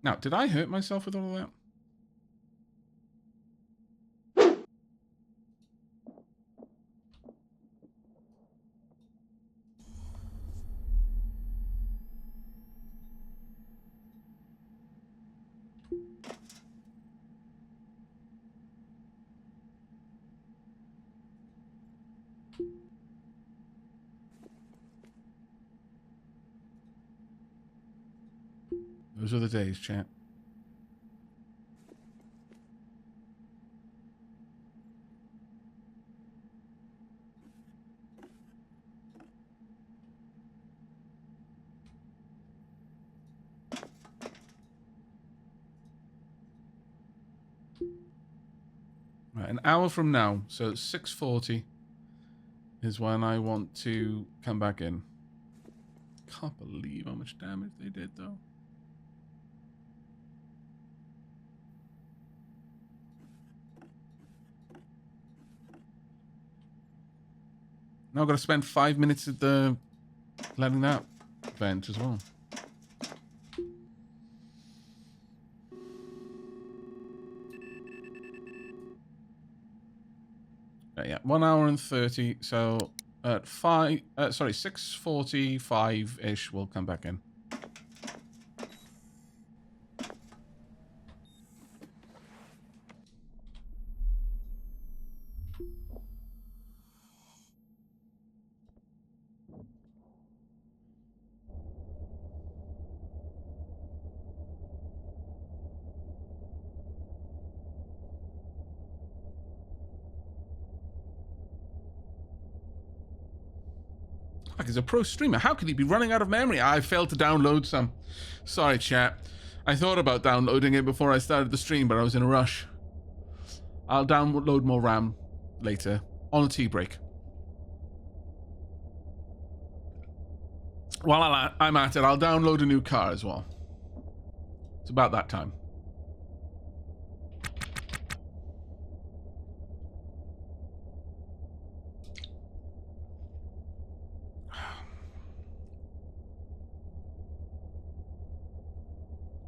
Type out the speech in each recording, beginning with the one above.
Now, did I hurt myself with all of that? Those are the days, chat. Right, an hour from now, so 6:40 is when I want to come back in. Can't believe how much damage they did, though. Now I've got to spend 5 minutes at the letting that vent as well. Yeah, 1 hour and 30. So at 6:45-ish, we'll come back in. Like, he's a pro streamer. How could he be running out of memory? I failed to download some. Sorry, chat. I thought about downloading it before I started the stream, but I was in a rush. I'll download more RAM later on a tea break. While I'm at it, I'll download a new car as well. It's about that time.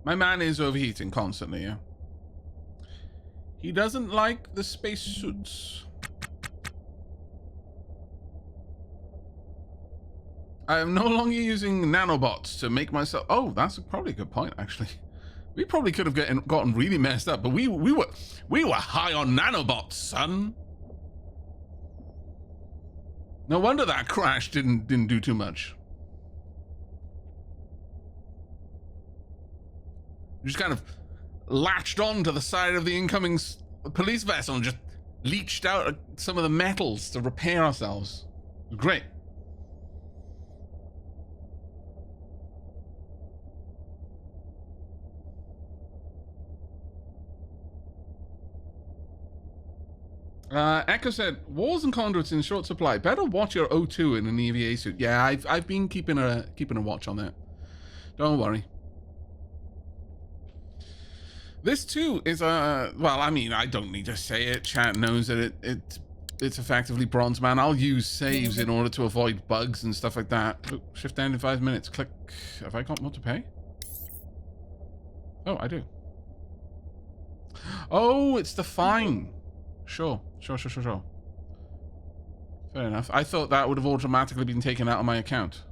My man is overheating constantly, yeah. He doesn't like the space suits. I am no longer using nanobots to make myself... Oh, that's probably a good point, actually. We probably could have gotten really messed up, but we were high on nanobots, son. No wonder that crash didn't do too much. Just kind of latched on to the side of the incoming police vessel and just leached out some of the metals to repair ourselves. It was great. Echo said, walls and conduits in short supply. Better watch your O2 in an EVA suit. Yeah, I've been keeping a watch on that. Don't worry. This too is a... Well, I mean, I don't need to say it. Chat knows that it's effectively Bronze Man. I'll use saves in order to avoid bugs and stuff like that. Oh, shift down in 5 minutes. Click. Have I got more to pay? Oh, I do. Oh, it's the fine. Sure. Fair enough. I thought that would have automatically been taken out of my account.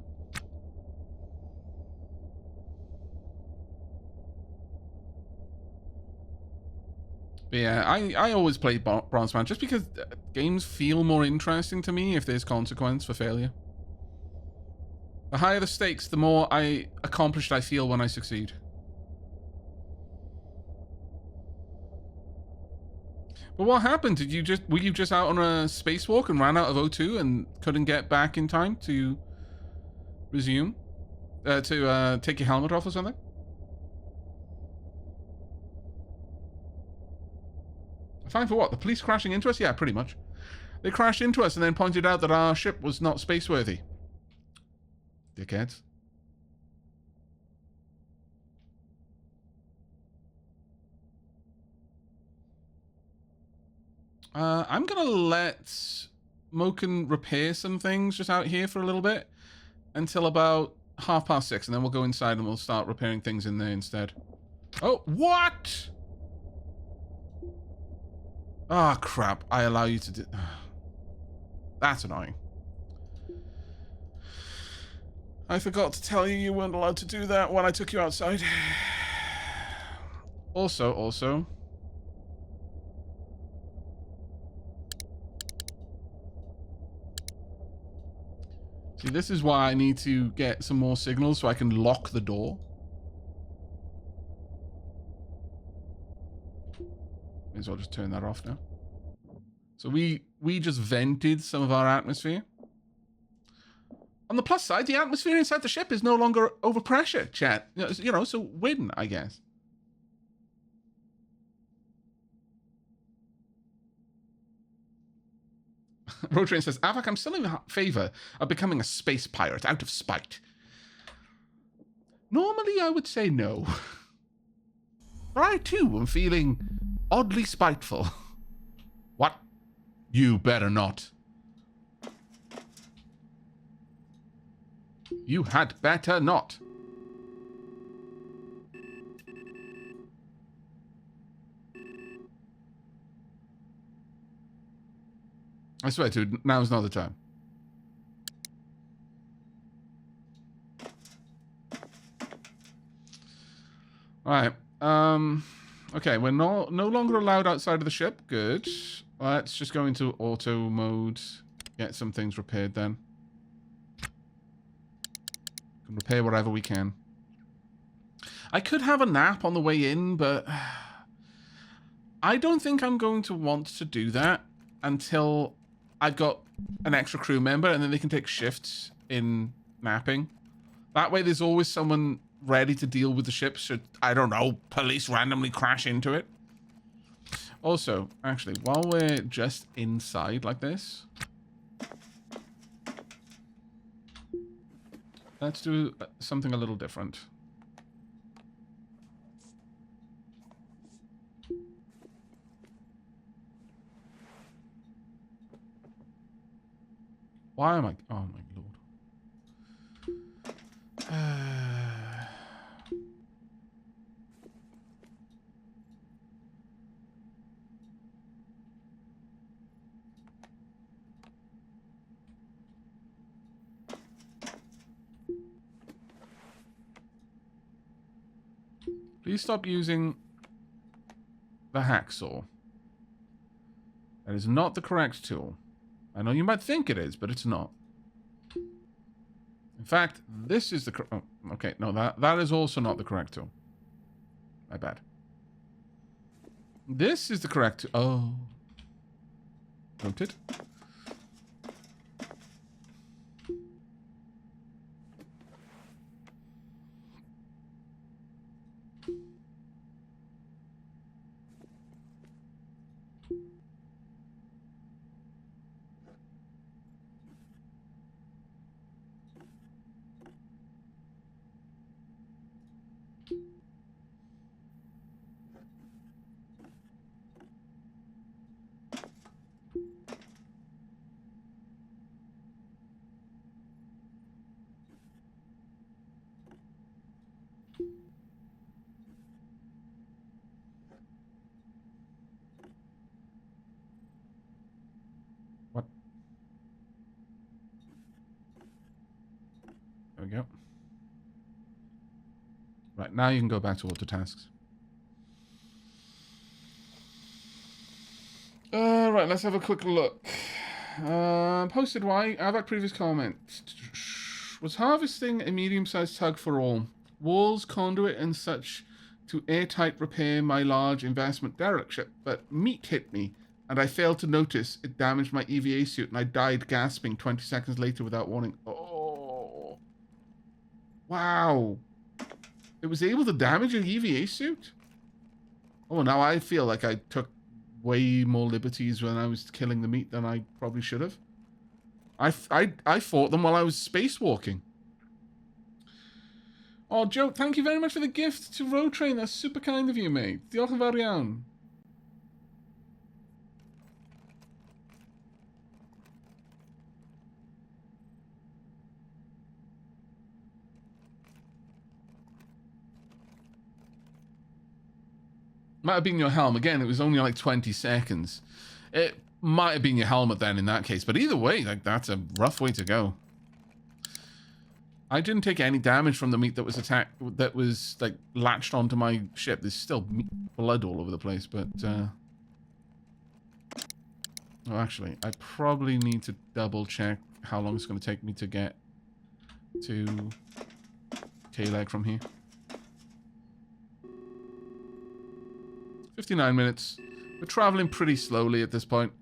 But yeah, I always play Bronze Man just because games feel more interesting to me if there's consequence for failure. The higher the stakes, the more accomplished I feel when I succeed. But what happened? Were you just out on a spacewalk and ran out of O2 and couldn't get back in time to resume? To take your helmet off or something? Fine for what? The police crashing into us? Yeah, pretty much. They crashed into us and then pointed out that our ship was not spaceworthy. Dickheads. I'm gonna let Moken repair some things just out here for a little bit until about 6:30, and then we'll go inside and we'll start repairing things in there instead. Oh, what? Ah, crap. I allow you to do... That's annoying. I forgot to tell you weren't allowed to do that when I took you outside. Also... See, this is why I need to get some more signals so I can lock the door. May as well just turn that off now. So we just vented some of our atmosphere. On the plus side, the atmosphere inside the ship is no longer overpressure, chat. You know, so win, I guess. Roadtrain says, Aavak, I'm still in favor of becoming a space pirate out of spite. Normally, I would say no. But I, too, am feeling oddly spiteful. What? You better not. You had better not. I swear to, now's not the time. Alright. Okay, we're no longer allowed outside of the ship. Good. Let's just go into auto mode. Get some things repaired then. Can repair whatever we can. I could have a nap on the way in, but I don't think I'm going to want to do that until I've got an extra crew member and then they can take shifts in napping. That way there's always someone ready to deal with the ship should, I don't know, police randomly crash into it. Also, actually, while we're just inside like this, let's do something a little different. Why am I... Oh, my lord. Please stop using the hacksaw. That is not the correct tool. I know you might think it is, but it's not. In fact, this is the... Oh, okay, no, that is also not the correct tool. My bad. This is the correct... Oh. Noted. What? There we go. Right, now you can go back to auto tasks. Right, let's have a quick look. Posted why? Aavak previous comment. Was harvesting a medium-sized tug for all. Walls, conduit, and such to airtight repair my large investment derelict ship, but meat hit me, and I failed to notice it damaged my EVA suit, and I died gasping 20 seconds later without warning. Oh. Wow. It was able to damage your EVA suit? Oh, now I feel like I took way more liberties when I was killing the meat than I probably should have. I fought them while I was spacewalking. Oh, Joe, thank you very much for the gift to Road Train. That's super kind of you, mate. Diolch yn fawr iawn. Might have been your helm. Again, it was only like 20 seconds. It might have been your helmet then in that case. But either way, like, that's a rough way to go. I didn't take any damage from the meat that was attacked, that was like latched onto my ship. There's still blood all over the place, but oh, actually, I probably need to double check how long it's going to take me to get to K-Leg from here. 59 minutes. We're traveling pretty slowly at this point.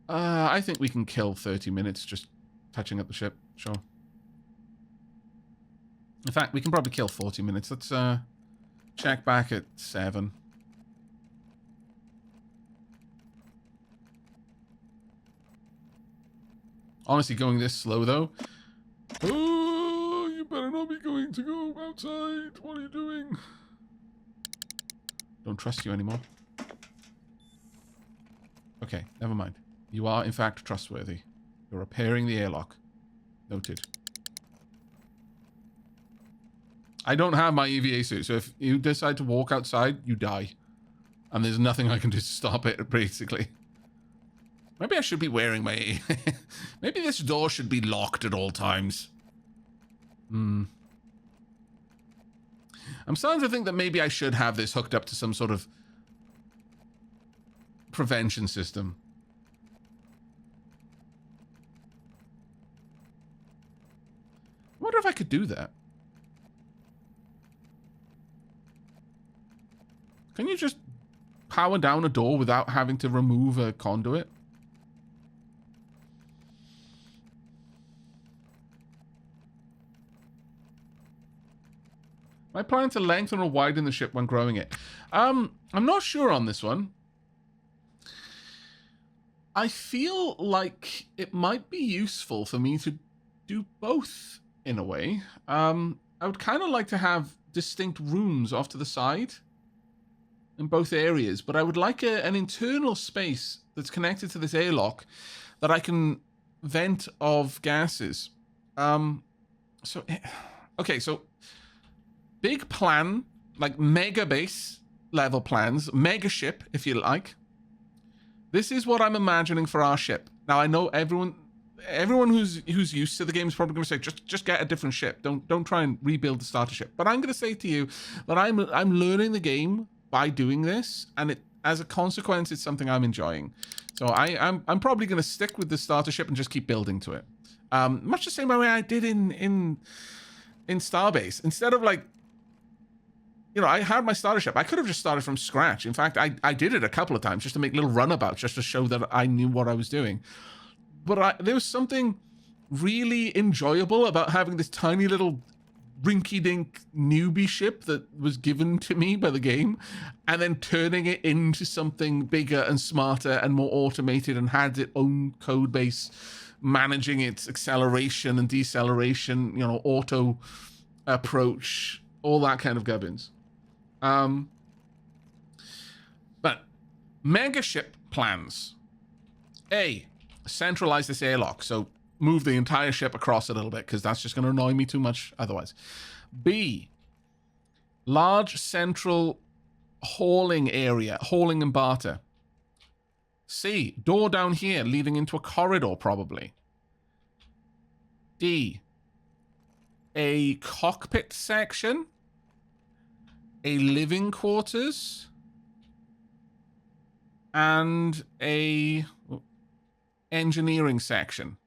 I think we can kill 30 minutes just touching up the ship. Sure. In fact, we can probably kill 40 minutes. Let's check back at 7. Honestly, going this slow, though. Oh, you better not be going to go outside. What are you doing? Don't trust you anymore. Okay, never mind. You are, in fact, trustworthy. You're repairing the airlock. Noted. I don't have my EVA suit, so if you decide to walk outside, you die. And there's nothing I can do to stop it, basically. Maybe I should be wearing my... Maybe this door should be locked at all times. I'm starting to think that maybe I should have this hooked up to some sort of prevention system. I wonder if I could do that. Can you just power down a door without having to remove a conduit? My plan to lengthen or widen the ship when growing it. I'm not sure on this one. I feel like it might be useful for me to do both in a way. I would kind of like to have distinct rooms off to the side in both areas, but I would like an internal space that's connected to this airlock that I can vent of gases. Okay, so big plan, like mega base level plans, mega ship, if you like. This is what I'm imagining for our ship. Now, I know everyone who's used to the game is probably going to say, just get a different ship. Don't try and rebuild the starter ship. But I'm going to say to you that I'm learning the game by doing this, and as a consequence, it's something I'm enjoying. So I'm probably going to stick with the starter ship and just keep building to it. Much the same way I did in Starbase. Instead of like, you know, I had my starter ship. I could have just started from scratch. In fact, I did it a couple of times just to make little runabouts, just to show that I knew what I was doing. But there was something really enjoyable about having this tiny little rinky-dink newbie ship that was given to me by the game, and then turning it into something bigger and smarter and more automated and had its own code base, managing its acceleration and deceleration, you know, auto approach, all that kind of gubbins. But mega ship plans. A, centralize this airlock. So move the entire ship across a little bit, because that's just going to annoy me too much otherwise. B, large central hauling area, hauling and barter. C, door down here leading into a corridor probably. D, a cockpit section, a living quarters, and a engineering section.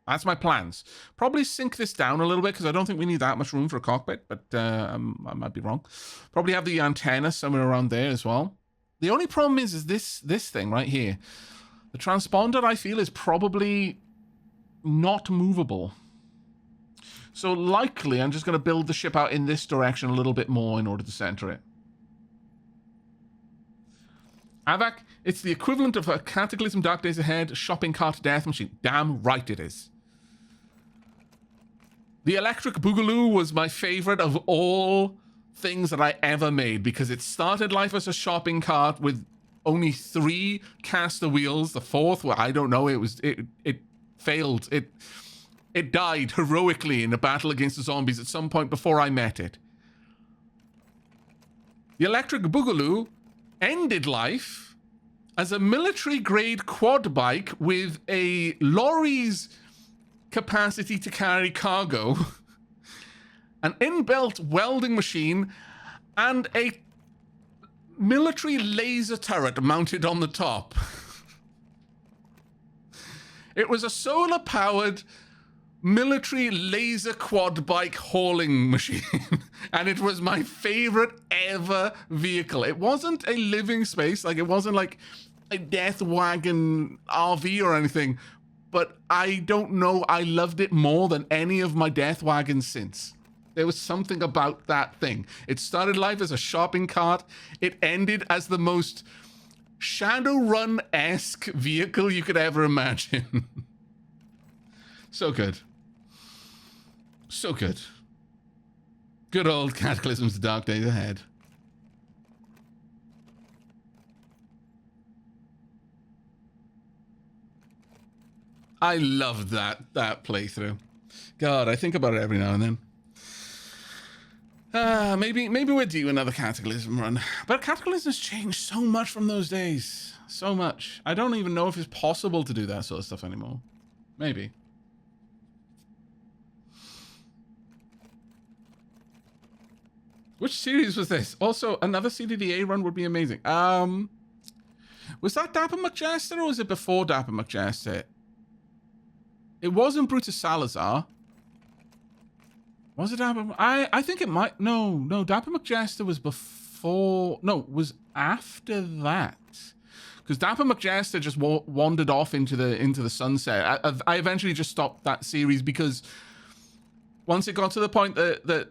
That's my plans. Probably sink this down a little bit because I don't think we need that much room for a cockpit, but I might be wrong. Probably have the antenna somewhere around there as well. The only problem is this thing right here. The transponder, I feel, is probably not movable. So likely I'm just going to build the ship out in this direction a little bit more in order to center it. Aavak, it's the equivalent of a Cataclysm Dark Days Ahead shopping cart death machine. Damn right it is. The Electric Boogaloo was my favorite of all things that I ever made because it started life as a shopping cart with only 3 caster wheels. The 4th, well, I don't know, it failed. It died heroically in a battle against the zombies at some point before I met it. The Electric Boogaloo ended life as a military-grade quad bike with a lorry's capacity to carry cargo, an inbuilt welding machine, and a military laser turret mounted on the top. It was a solar-powered military laser quad bike hauling machine, and it was my favorite ever vehicle. It wasn't a living space, like it wasn't like a death wagon RV or anything, but I don't know, I loved it more than any of my death wagons since. There was something about that thing. It started life as a shopping cart. It ended as the most Shadowrun-esque vehicle you could ever imagine. So good. So good. Good old Cataclysm's Dark Days Ahead. I loved that playthrough. God, I think about it every now and then. Maybe we're due another Cataclysm run. But Cataclysm has changed so much from those days. So much. I don't even know if it's possible to do that sort of stuff anymore. Maybe. Which series was this? Also, another CDDA run would be amazing. Was that Dapper McJester or was it before Dapper McJester? It wasn't Brutus Salazar. Was it Dapper? I think it might. No, Dapper McJester was before. No, was after that. Because Dapper McJester just wandered off into the sunset. I eventually just stopped that series because once it got to the point that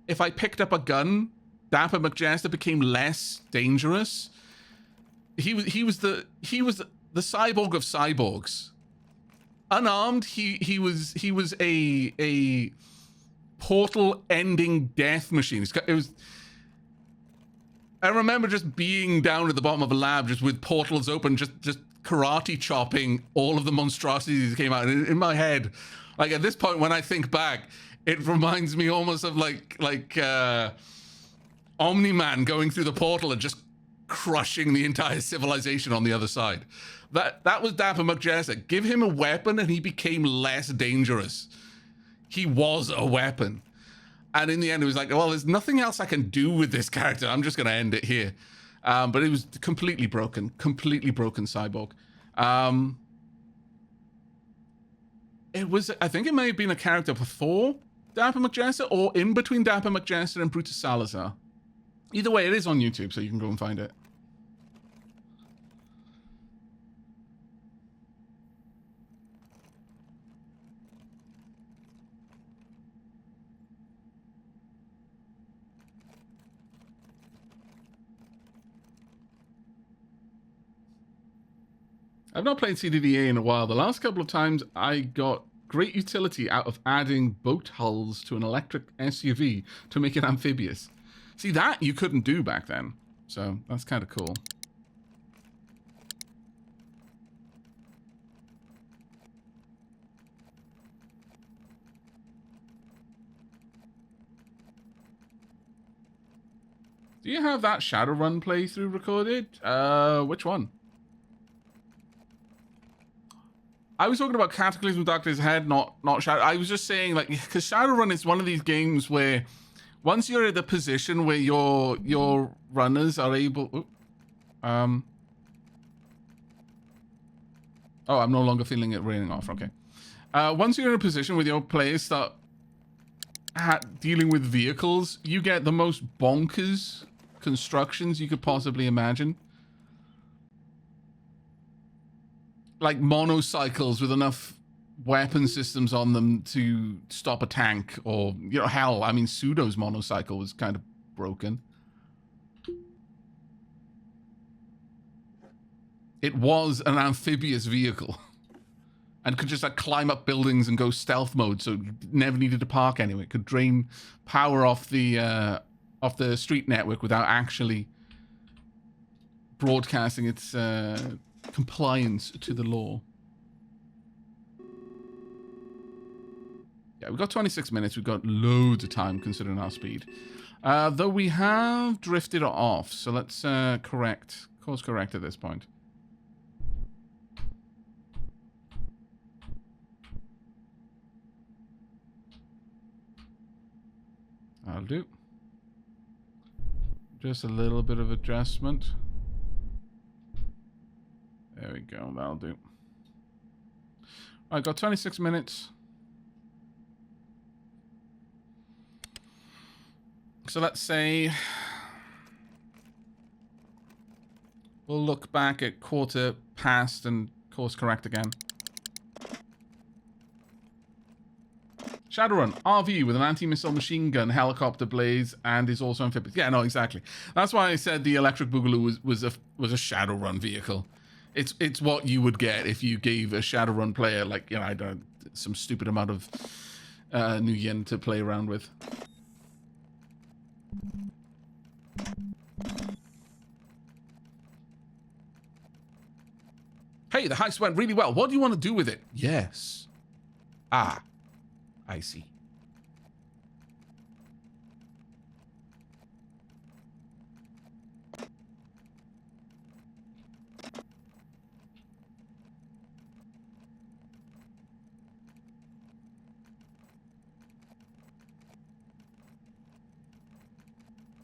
if I picked up a gun, Dapper McJester became less dangerous. He was the cyborg of cyborgs. Unarmed, he was a portal ending death machine. It was. I remember just being down at the bottom of a lab, just with portals open, just karate chopping all of the monstrosities that came out. And in my head, like at this point, when I think back, it reminds me almost of like Omni-Man going through the portal and just crushing the entire civilization on the other side. That was Dapper McJester. Give him a weapon and he became less dangerous. He was a weapon. And in the end, it was like, well, there's nothing else I can do with this character. I'm just going to end it here. But it was completely broken cyborg. It was, I think it may have been a character before Dapper McJester or in between Dapper McJester and Brutus Salazar. Either way, it is on YouTube, so you can go and find it. I've not played CDDA in a while. The last couple of times I got great utility out of adding boat hulls to an electric SUV to make it amphibious. See, that you couldn't do back then. So that's kind of cool. Do you have that Shadowrun playthrough recorded? Which one? I was talking about Cataclysm Dark Days Ahead, not Shadow. I was just saying, like, because Shadowrun is one of these games where once you're at a position where your runners are able... Oh, I'm no longer feeling it raining off. Okay. Once you're in a position where your players start dealing with vehicles, you get the most bonkers constructions you could possibly imagine. Like monocycles with enough weapon systems on them to stop a tank, or, you know, hell, I mean, Pseudo's monocycle was kind of broken. It was an amphibious vehicle and could just like climb up buildings and go stealth mode, so you never needed to park anywhere. It could drain power off the street network without actually broadcasting its compliance to the law. Yeah, we've got 26 minutes. We've got loads of time considering our speed. Though we have drifted off, so let's course correct at this point. I'll do. Just a little bit of adjustment. There we go, that'll do. Alright, got 26 minutes. So let's say we'll look back at quarter past and course correct again. Shadowrun, RV with an anti-missile machine gun, helicopter blades, and is also amphibious. Yeah, no, exactly. That's why I said the electric boogaloo was a Shadowrun vehicle. It's what you would get if you gave a Shadowrun player, like, you know, I don't, some stupid amount of new yen to play around with. Hey, the heist went really well. What do you want to do with it? Yes. Ah, I see.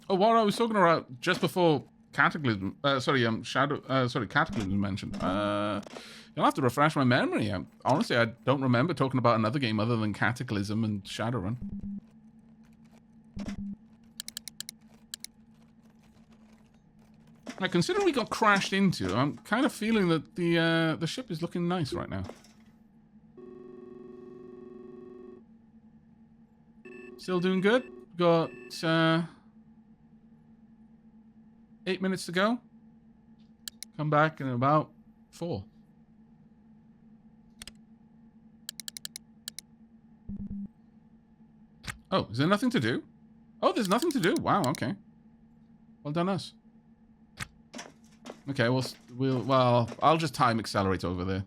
Oh, what I was talking about just before Cataclysm, Cataclysm mentioned. You'll have to refresh my memory. Honestly, I don't remember talking about another game other than Cataclysm and Shadowrun. Now, considering we got crashed into, I'm kind of feeling that the ship is looking nice right now. Still doing good. Got 8 minutes to go. Come back in about 4. Oh, is there nothing to do? Oh, there's nothing to do. Wow, okay. Well done us. Okay, well, I'll just time accelerate over there.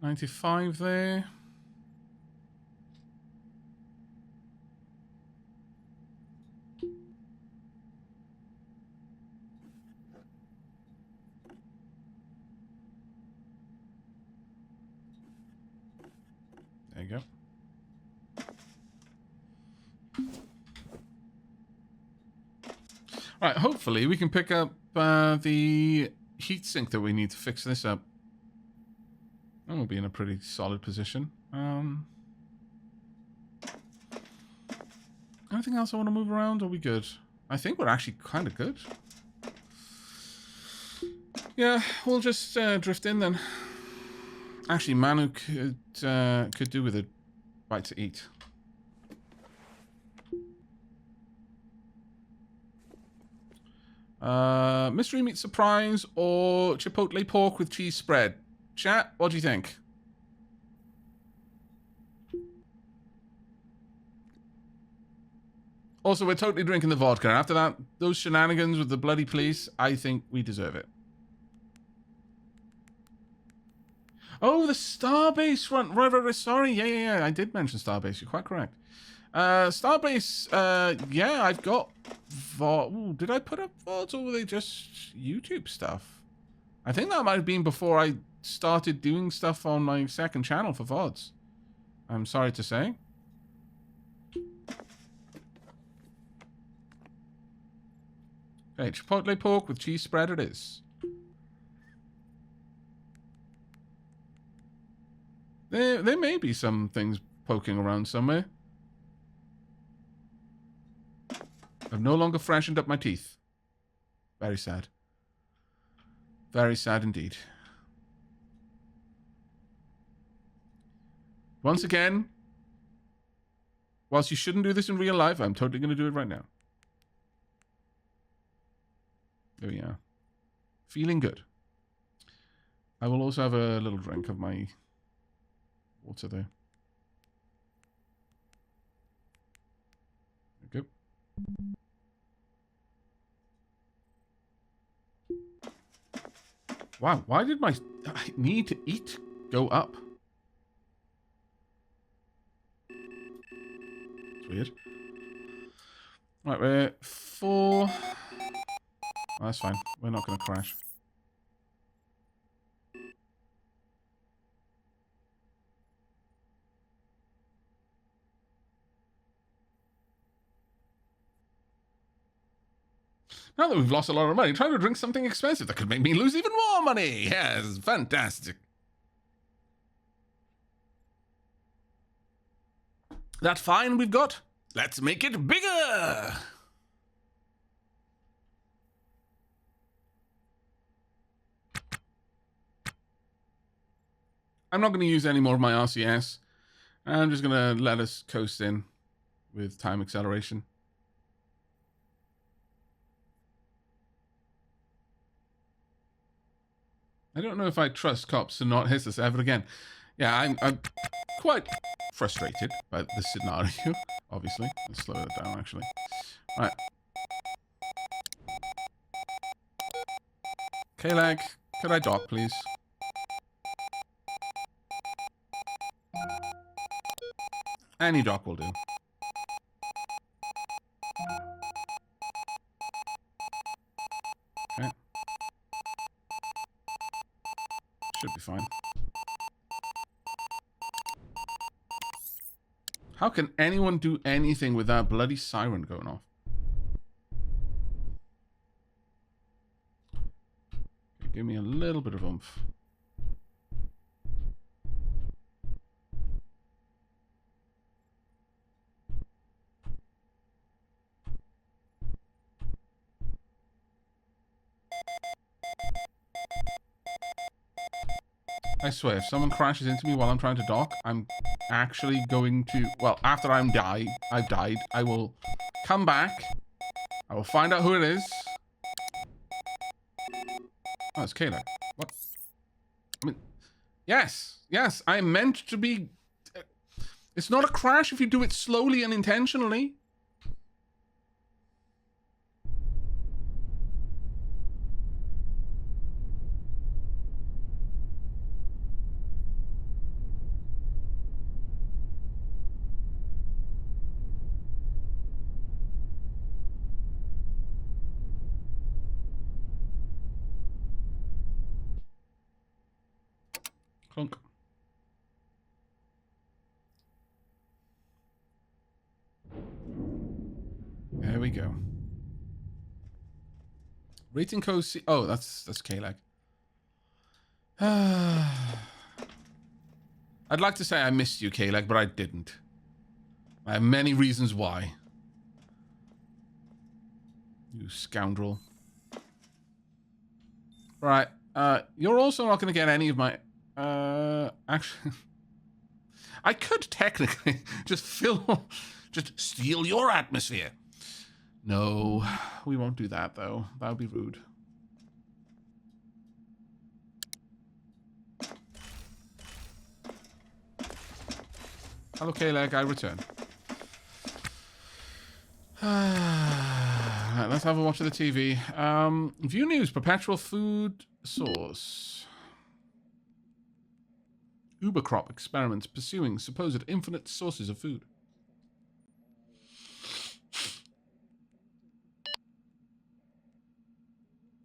$95 there. There you go. Right, hopefully we can pick up the heatsink that we need to fix this up. And we'll be in a pretty solid position. Anything else I want to move around? Are we good? I think we're actually kind of good. Yeah, we'll just drift in then. Actually, Manu could do with a bite to eat. Mystery meat surprise or chipotle pork with cheese spread? Chat, what do you think? Also, we're totally drinking the vodka. And after that, those shenanigans with the bloody police, I think we deserve it. Oh, the Starbase run. Right. Sorry. Yeah. I did mention Starbase. You're quite correct. Starbase, yeah, I've got VOD. Did I put up VODs or were they just YouTube stuff? I think that might have been before I started doing stuff on my second channel for VODs. I'm sorry to say. Okay, chipotle pork with cheese spread it is. There may be some things poking around somewhere. I've no longer freshened up my teeth. Very sad. Very sad indeed. Once again, whilst you shouldn't do this in real life, I'm totally going to do it right now. There we are. Feeling good. I will also have a little drink of my water there. There we go. Wow, why did my need to eat go up? It's weird. Right, we're 4. Oh, that's fine. We're not going to crash. Now that we've lost a lot of money, try to drink something expensive that could make me lose even more money. Yes, fantastic. That fine we've got, let's make it bigger. I'm not going to use any more of my RCS. I'm just going to let us coast in with time acceleration. I don't know if I trust cops to not hit us ever again. Yeah, I'm quite frustrated by this scenario, obviously. Let's slow it down, actually. All right. K-Lag, could I dock, please? Any dock will do. Okay. Should be fine. How can anyone do anything with that bloody siren going off? Okay, give me a little bit of oomph. I swear, if someone crashes into me while I'm trying to dock, I'm actually going to... Well, after I've died, I will come back. I will find out who it is. Oh, it's Kayla. What? I mean... Yes, I meant to be... It's not a crash if you do it slowly and intentionally. Clunk. There we go. Rating code C. Oh, that's K-Lag. I'd like to say I missed you, K-Lag, but I didn't. I have many reasons why. You scoundrel. Right. You're also not going to get any of my... Actually... I could technically just steal your atmosphere. No, we won't do that, though. That would be rude. Hello, K-Leg, I return. Right, let's have a watch of the TV. View news, perpetual food source. Uber crop experiments pursuing supposed infinite sources of food.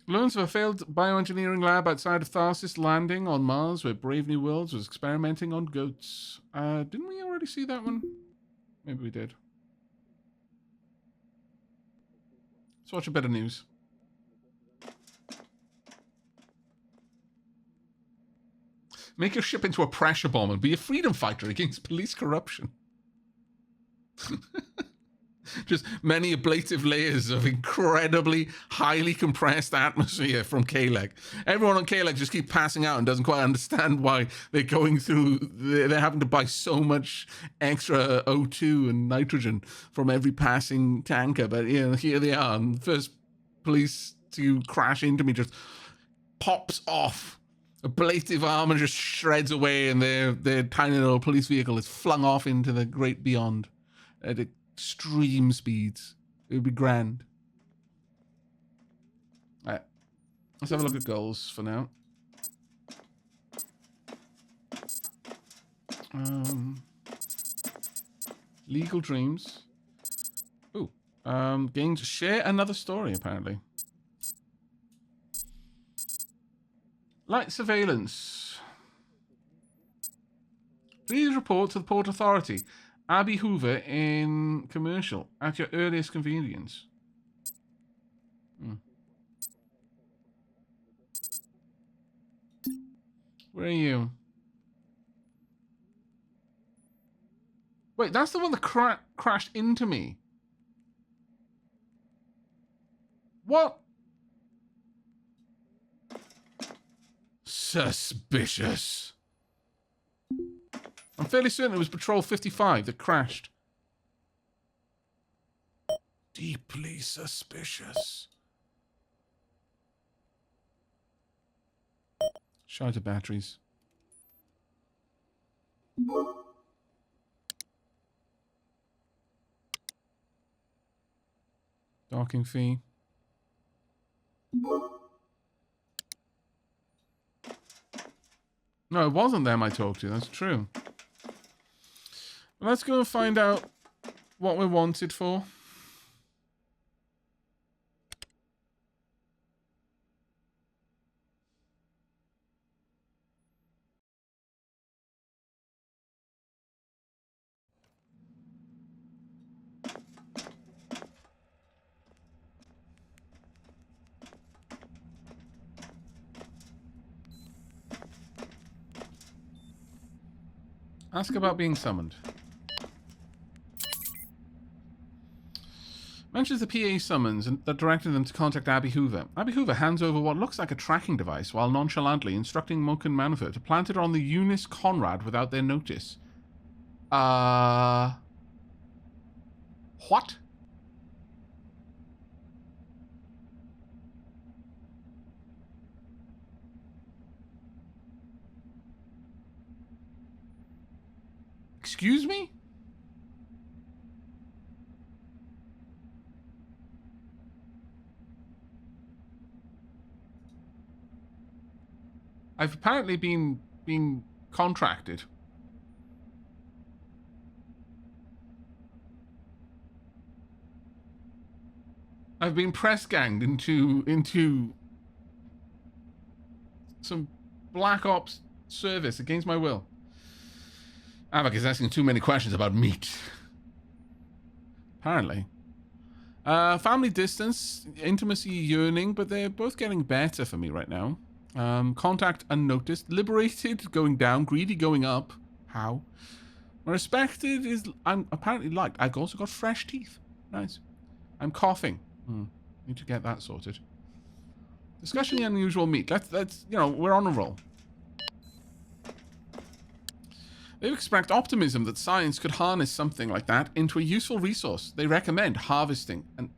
Learns of a failed bioengineering lab outside of Tharsis landing on Mars where Brave New Worlds was experimenting on goats. Didn't we already see that one? Maybe we did. Let's watch a bit of news. Make your ship into a pressure bomb and be a freedom fighter against police corruption. Just many ablative layers of incredibly highly compressed atmosphere from K-Leg. Everyone on K-Leg just keep passing out and doesn't quite understand why they're going through, they're having to buy so much extra O2 and nitrogen from every passing tanker. But, you know, here they are. And the first police to crash into me just pops off. Ablative armor just shreds away, and their tiny little police vehicle is flung off into the great beyond at extreme speeds. It would be grand. All right, let's have a look at goals for now. Legal dreams. Ooh, gains share another story apparently. Light surveillance. Please report to the Port Authority. Abby Hoover in commercial at your earliest convenience. Where are you? Wait, that's the one that crashed into me. What? Suspicious. I'm fairly certain it was Patrol 55 that crashed. Deeply suspicious. Shattered batteries. Docking fee. No, it wasn't them I talked to. That's true. Let's go and find out what we're wanted for. Ask about being summoned. Mentions the PA summons that directed them to contact Abby Hoover. Abby Hoover hands over what looks like a tracking device while nonchalantly instructing Monk and Manafort to plant it on the Eunice Conrad without their notice. What? Excuse me? I've apparently been contracted. I've been press ganged into some Black Ops service against my will. Aavak is asking too many questions about meat. Apparently. Family distance, intimacy yearning, but they're both getting better for me right now. Contact unnoticed. Liberated going down. Greedy going up. How? Respected is... I'm apparently liked. I've also got fresh teeth. Nice. I'm coughing. Need to get that sorted. Discussion the unusual meat. Let's you know, we're on a roll. They expressed optimism that science could harness something like that into a useful resource. They recommend harvesting and...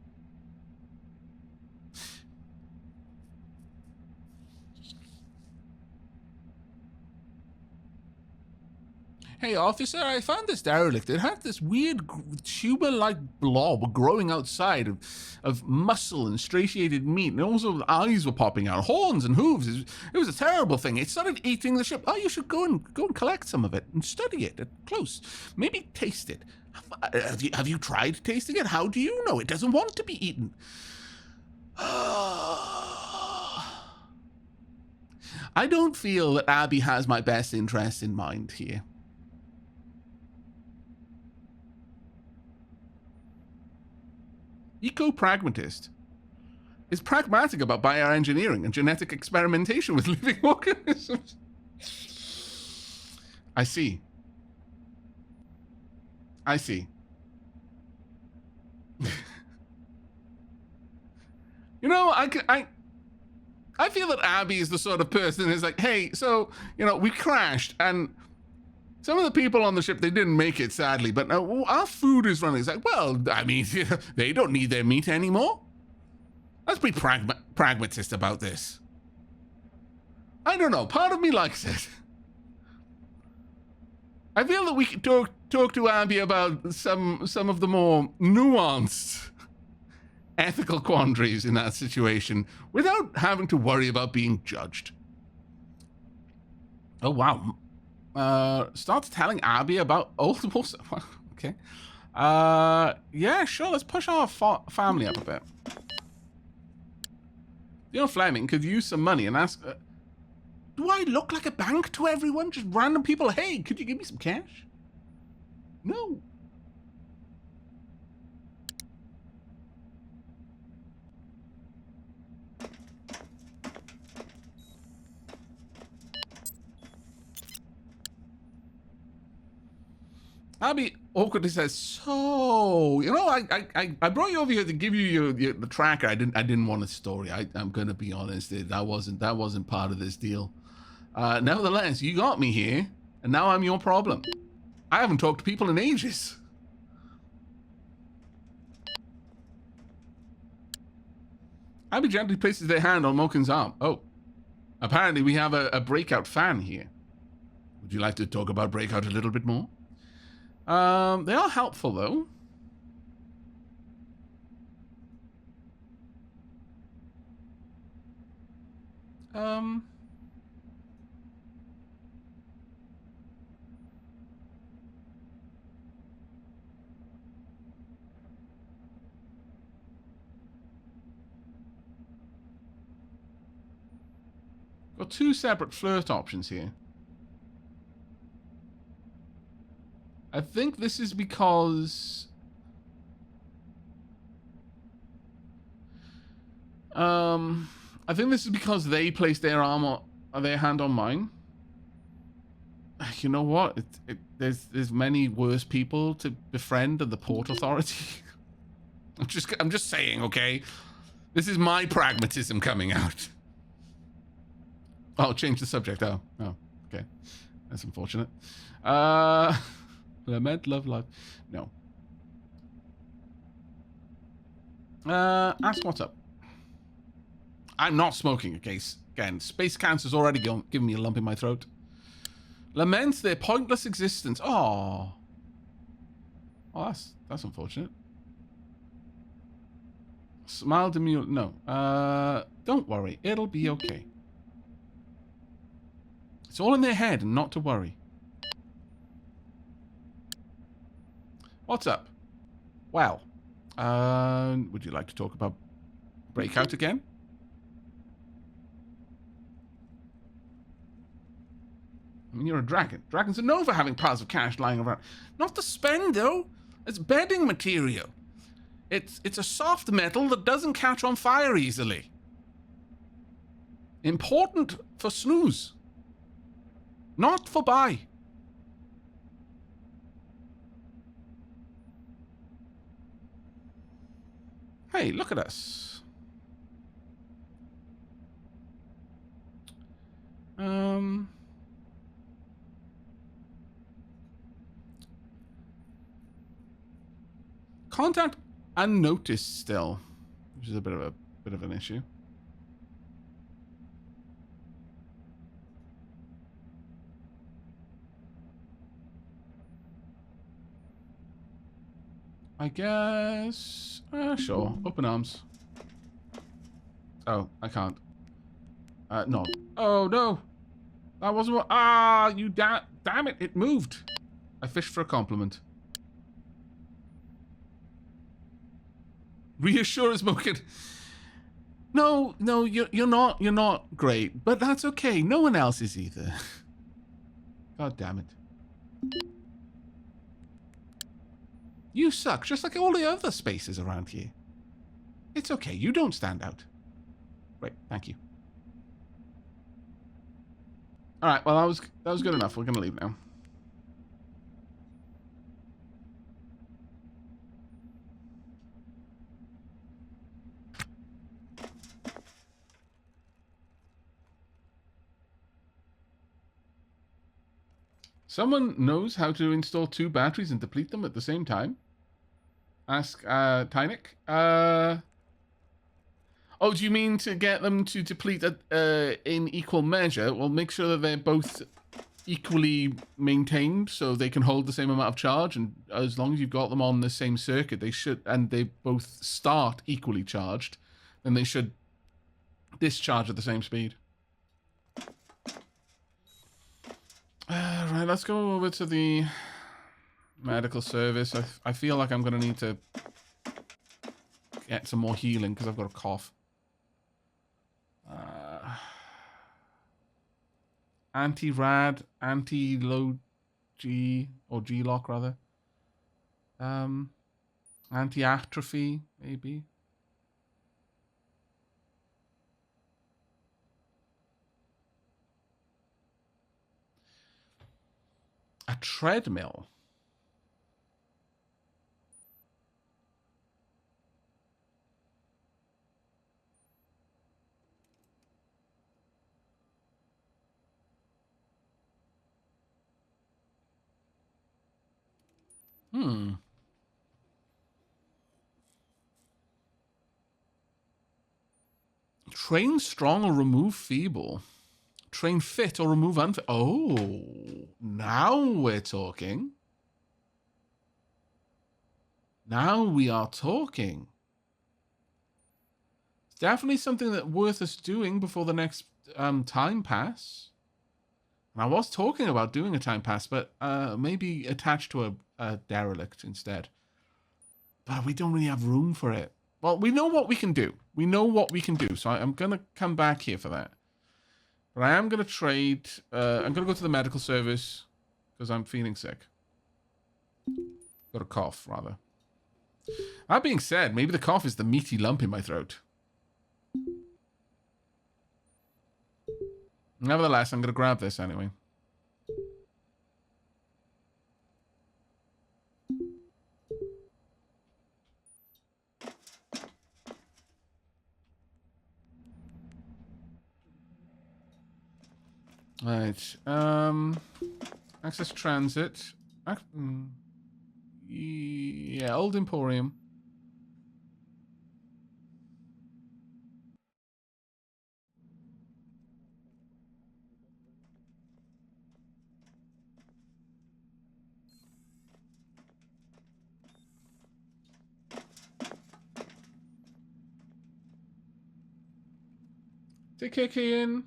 Hey, officer, I found this derelict. It had this weird tuber-like blob growing outside of muscle and straciated meat, and also eyes were popping out, horns and hooves. It was a terrible thing. It started eating the ship. Oh, you should go and collect some of it and study it close. Maybe taste it. Have you tried tasting it? How do you know it doesn't want to be eaten? I don't feel that Abby has my best interests in mind here. Eco-pragmatist is pragmatic about bioengineering and genetic experimentation with living organisms. I see. I feel that Abby is the sort of person who's like, hey, so, you know, we crashed and some of the people on the ship, they didn't make it, sadly, but our food is running. It's like, well, I mean, they don't need their meat anymore. Let's be pragmatist about this. I don't know. Part of me likes it. I feel that we could talk to Abby about some of the more nuanced ethical quandaries in that situation without having to worry about being judged. Oh, wow. Starts telling Abby about old war stuff. Okay. Yeah, sure. Let's push our family up a bit. You know, Fleming could use some money and ask, do I look like a bank to everyone? Just random people, hey, could you give me some cash? No. Abby awkwardly says, so, you know, I brought you over here to give you the tracker. I didn't want a story. I'm gonna be honest, that wasn't part of this deal. Nevertheless, you got me here, and now I'm your problem. I haven't talked to people in ages. Abby gently places their hand on Moken's arm. Oh, apparently we have a breakout fan here. Would you like to talk about breakout a little bit more? They are helpful, though. Got two separate flirt options here. I think this is because I think this is because they placed their their hand on mine. You know what? There's many worse people to befriend than the Port Authority. I'm just saying, okay? This is my pragmatism coming out. Oh, change the subject. Oh, okay. That's unfortunate. Lament, love, life. No. Ask what's up. I'm not smoking, okay? Again, space cancer's already giving me a lump in my throat. Laments their pointless existence. Oh. Oh, that's unfortunate. Smile demure. No. Don't worry. It'll be okay. It's all in their head and not to worry. What's up? Well, would you like to talk about breakout again? I mean, you're a dragon. Dragons are known for having piles of cash lying around. Not to spend, though. It's bedding material. It's a soft metal that doesn't catch on fire easily. Important for snooze. Not for buy. Hey, look at us. Contact unnoticed still, which is a bit of an issue. I guess. Sure. Open arms. Oh, I can't. No. Oh no, that wasn't what. Ah, you damn it! It moved. I fished for a compliment. Reassure us, Moken. No, you're not great, but that's okay. No one else is either. God damn it. You suck, just like all the other spaces around here. It's okay, you don't stand out. Great, thank you. Alright, well that was good enough. We're gonna leave now. Someone knows how to install 2 batteries and deplete them at the same time? Ask Tynick. Oh, do you mean to get them to deplete in equal measure? Well, make sure that they're both equally maintained so they can hold the same amount of charge, and as long as you've got them on the same circuit, they should, and they both start equally charged, then they should discharge at the same speed. Right, let's go over to the medical service. I feel like I'm going to need to get some more healing because I've got a cough. Anti-rad, anti-low G, or G-lock rather. Anti-atrophy, maybe. A treadmill. Train strong or remove feeble. Train fit or remove unfit. Oh, now we're talking. Now we are talking. It's definitely something that's worth us doing before the next time pass. And I was talking about doing a time pass, but maybe attached to a derelict instead. But we don't really have room for it. Well, we know what we can do. We know what we can do. So I'm going to come back here for that. But I am going to trade. I'm going to go to the medical service because I'm feeling sick. Got a cough, rather. That being said, maybe the cough is the meaty lump in my throat. Nevertheless, I'm going to grab this anyway. Right. Access transit. Yeah, Old Emporium. Take care, in.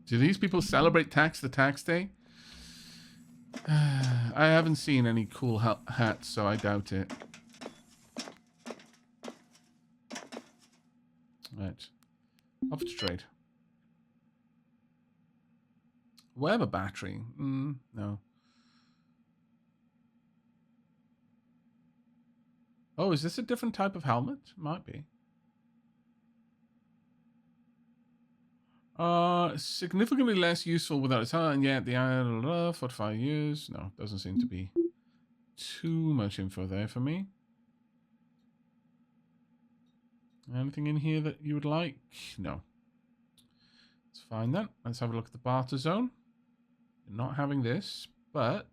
Do these people celebrate the tax day? I haven't seen any cool hats, so I doubt it. Right. Off to trade. Weber battery. No. Oh, is this a different type of helmet? Might be. Significantly less useful without its heart, and yet the 45 years. No, doesn't seem to be too much info there for me. Anything in here that you would like? No. Let's find that. Let's have a look at the barter zone. Not having this, but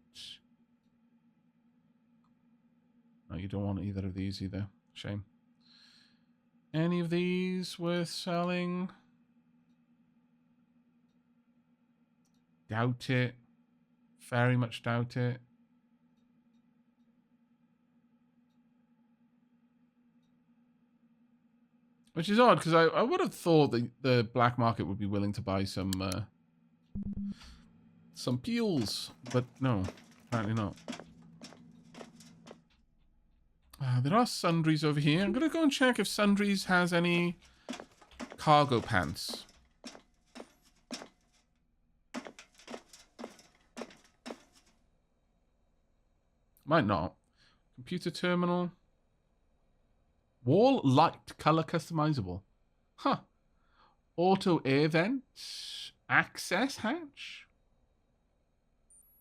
no, you don't want either of these either. Shame. Any of these worth selling? Doubt it. Very much doubt it. Which is odd, because I would have thought that the black market would be willing to buy some peels, but no, apparently not. There are sundries over here. I'm going to go and check if sundries has any cargo pants. Might not. Computer terminal. Wall light, color customizable. Huh. Auto air vent. Access hatch.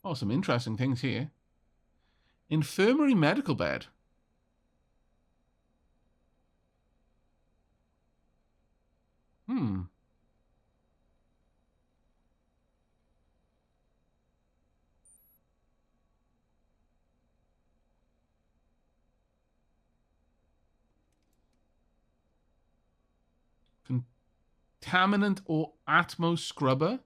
Oh, some interesting things here. Infirmary medical bed. Contaminant or Atmos scrubber.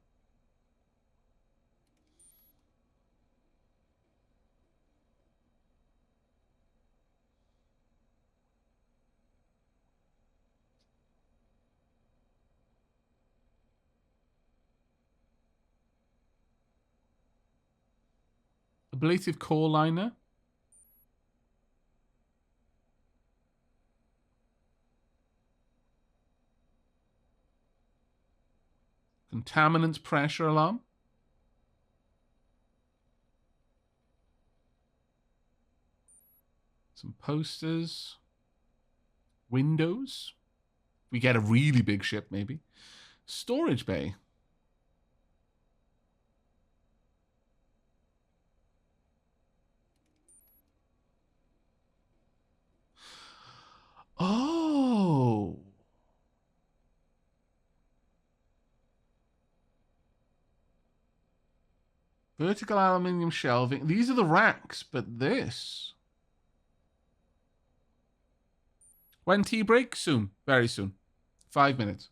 Ablative core liner. Contaminant pressure alarm. Some posters. Windows. We get a really big ship, maybe. Storage bay. Oh. Vertical aluminium shelving. These are the racks, but this. When tea break? Soon. Very soon. 5 minutes.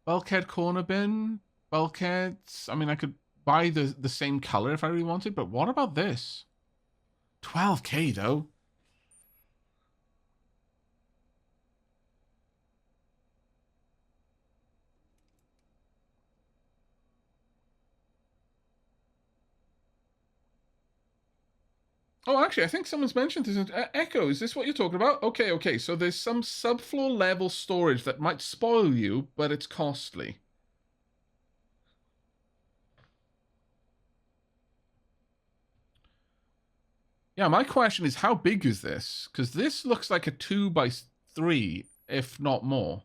Bulkhead corner bin. Bulkheads. I mean, I could buy the same color if I really wanted, but what about this? 12K, though. Oh, actually, I think someone's mentioned this. Echo, is this what you're talking about? Okay. So there's some subfloor level storage that might spoil you, but it's costly. Yeah, my question is, how big is this? Because this looks like a 2x3, if not more.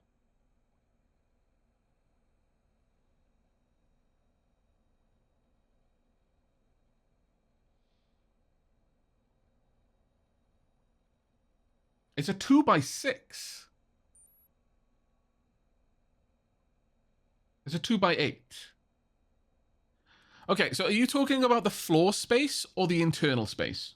It's a 2x6. It's a 2x8. Okay, so are you talking about the floor space or the internal space?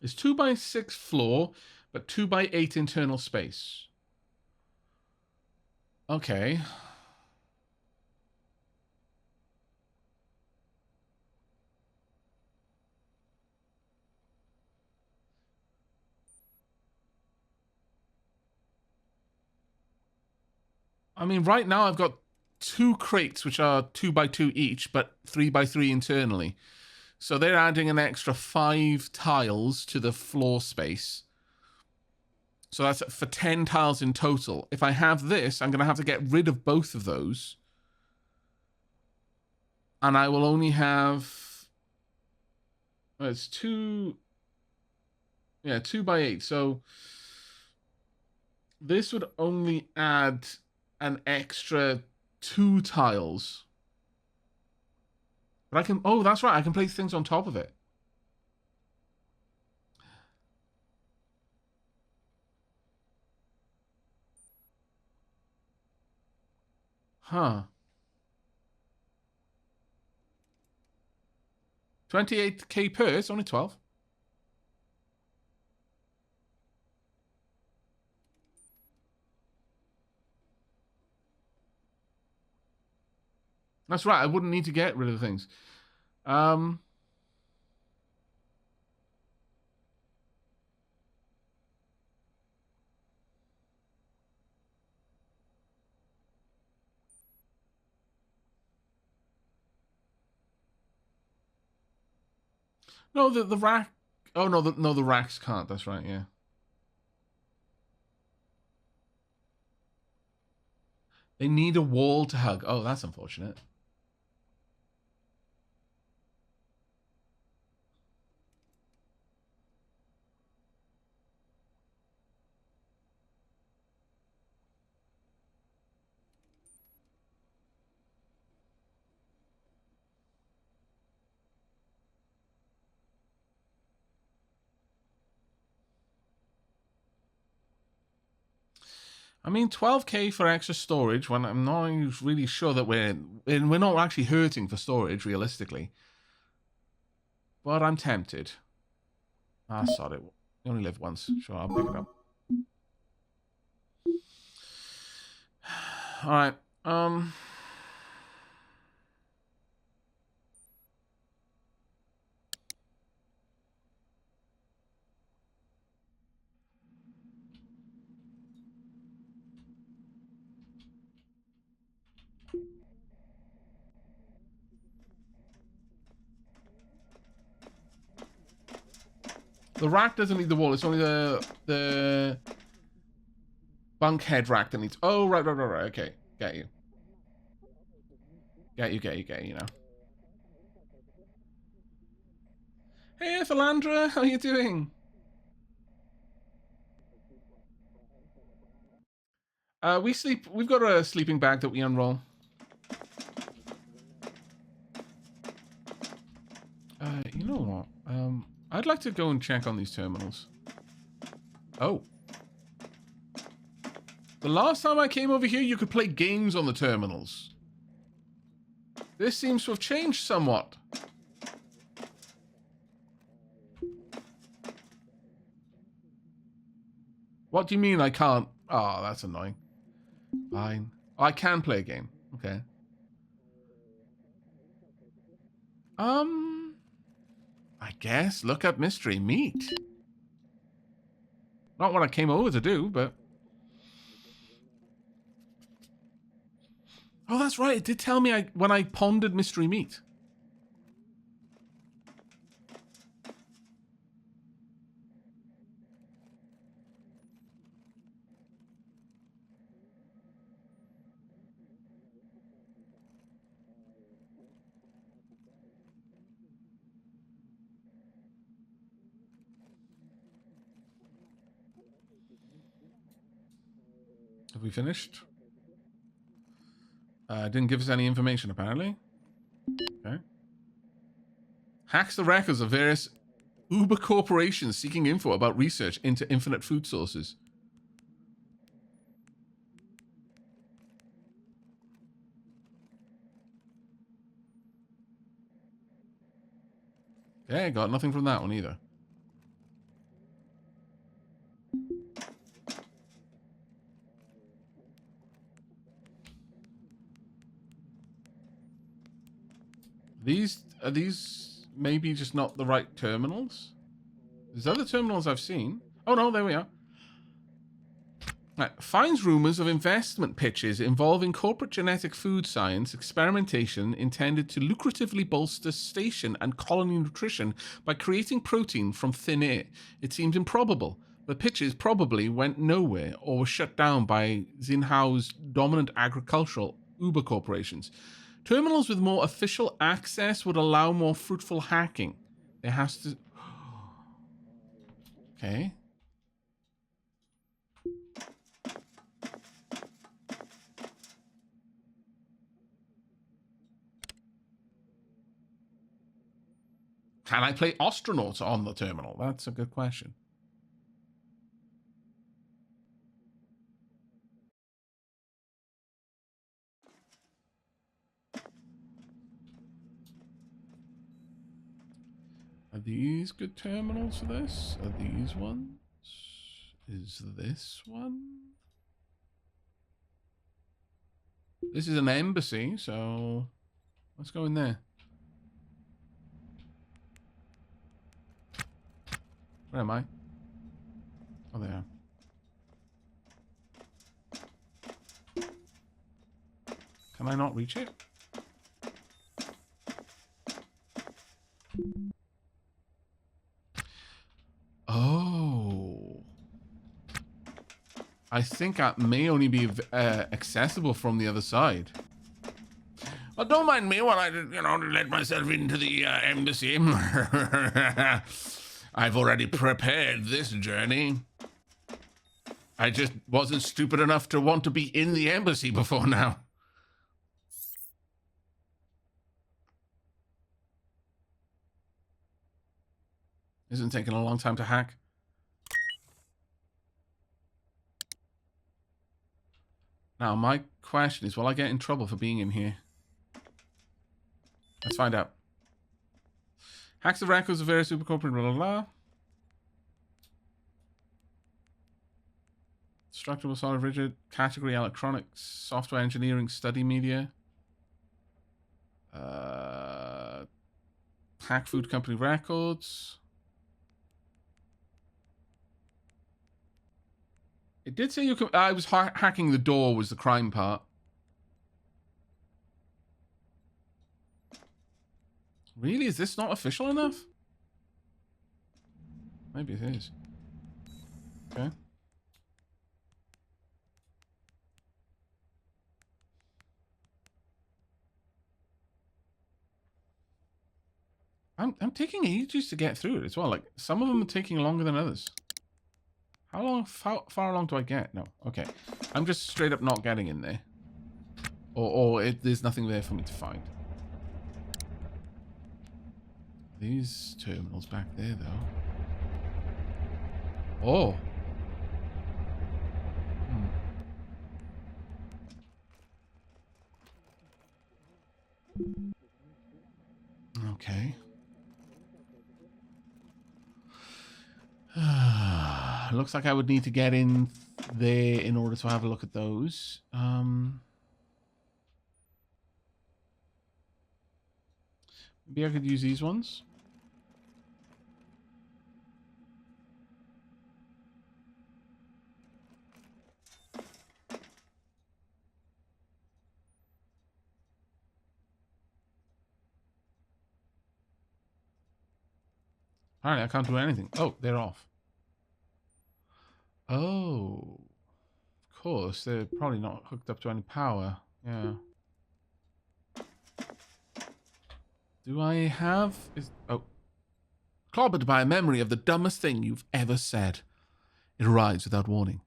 It's 2x6 floor, but 2x8 internal space. Okay. I mean, right now I've got 2 crates, which are 2x2 each, but 3x3 internally. So they're adding an extra 5 tiles to the floor space. So that's for 10 tiles in total. If I have this, I'm going to have to get rid of both of those. And I will only have... it's 2... Yeah, 2x8. So this would only add an extra 2 tiles. But I can... Oh, that's right. I can place things on top of it. Huh. 28k per, it's only 12. That's right, I wouldn't need to get rid of things. No, the rack... Oh, no, the racks can't. That's right, yeah. They need a wall to hug. Oh, that's unfortunate. I mean, 12k for extra storage when I'm not really sure that we're not actually hurting for storage, realistically. But I'm tempted. Ah, sod it. You only live once. Sure, I'll pick it up. Alright, the rack doesn't need the wall. It's only the bunkhead rack that needs... Oh, right. Okay, get you. Get you now. Hey, Philandra, how you doing? We've got a sleeping bag that we unroll. You know what? I'd like to go and check on these terminals. Oh. The last time I came over here, you could play games on the terminals. This seems to have changed somewhat. What do you mean I can't? Oh, that's annoying. Fine. I can play a game. Okay. I guess look up mystery meat. Not what I came over to do, but... Oh, that's right. It did tell me when I pondered mystery meat. Have we finished? Didn't give us any information, apparently. Okay. Hacks the records of various Uber corporations seeking info about research into infinite food sources. Okay, got nothing from that one either. Are these maybe just not the right terminals? There's other terminals I've seen. Oh no, there we are. Right. Finds rumors of investment pitches involving corporate genetic food science experimentation intended to lucratively bolster station and colony nutrition by creating protein from thin air. It seems improbable. The pitches probably went nowhere or were shut down by Xinhao's dominant agricultural Uber corporations. Terminals with more official access would allow more fruitful hacking. There has to... Okay. Can I play Ostranauts on the terminal? That's a good question. Are these good terminals for this? Are these ones? Is this one? This is an embassy, so let's go in there. Where am I? Oh, there. Can I not reach it? Oh. I think that may only be accessible from the other side. Well, don't mind me while I, let myself into the embassy. I've already prepared this journey. I just wasn't stupid enough to want to be in the embassy before now. Isn't taking a long time to hack. Now, my question is, will I get in trouble for being in here? Let's find out. Hacks of records of various supercorporate, blah, blah, blah. Structural, solid, rigid, category, electronics, software engineering, study media. Hack food company records. It did say you could... I was hacking the door was the crime part. Really? Is this not official enough? Maybe it is. Okay. I'm taking ages to get through it as well. Like, some of them are taking longer than others. How long, far along do I get? No. Okay. I'm just straight up not getting in there. Or there's nothing there for me to find. These terminals back there, though. Oh. Okay. Looks like I would need to get in there in order to have a look at those. Maybe I could use these ones. Apparently I can't do anything. Oh, they're off. Oh. Of course, they're probably not hooked up to any power. Yeah. Do I have... Oh. Clobbered by a memory of the dumbest thing you've ever said. It arrives without warning.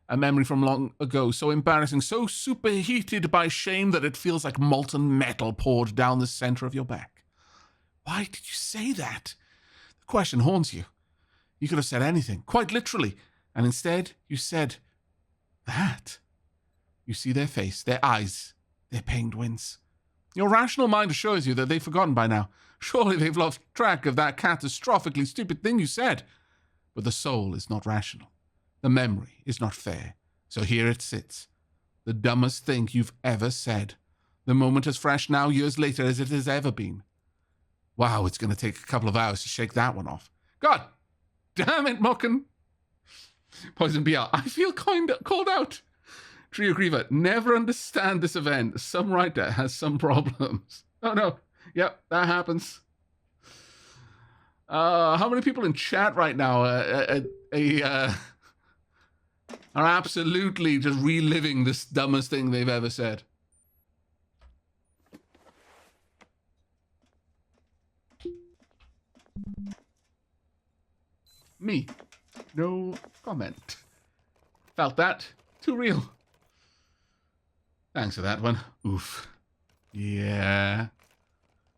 A memory from long ago, so embarrassing, so superheated by shame that it feels like molten metal poured down the center of your back. Why did you say that? The question haunts you. You could have said anything, quite literally, and instead you said that. You see their face, their eyes, their pained wince. Your rational mind assures you that they've forgotten by now. Surely they've lost track of that catastrophically stupid thing you said. But the soul is not rational. The memory is not fair. So here it sits. The dumbest thing you've ever said. The moment as fresh now, years later, as it has ever been. Wow, it's going to take a couple of hours to shake that one off. God damn it, Mucken. Poison BR, I feel called out. Trio Griever, never understand this event. Some writer has some problems. Oh no. Yep, that happens. How many people in chat right now are absolutely just reliving this dumbest thing they've ever said? Me. No comment. Felt that. Too real. Thanks for that one. Oof. Yeah.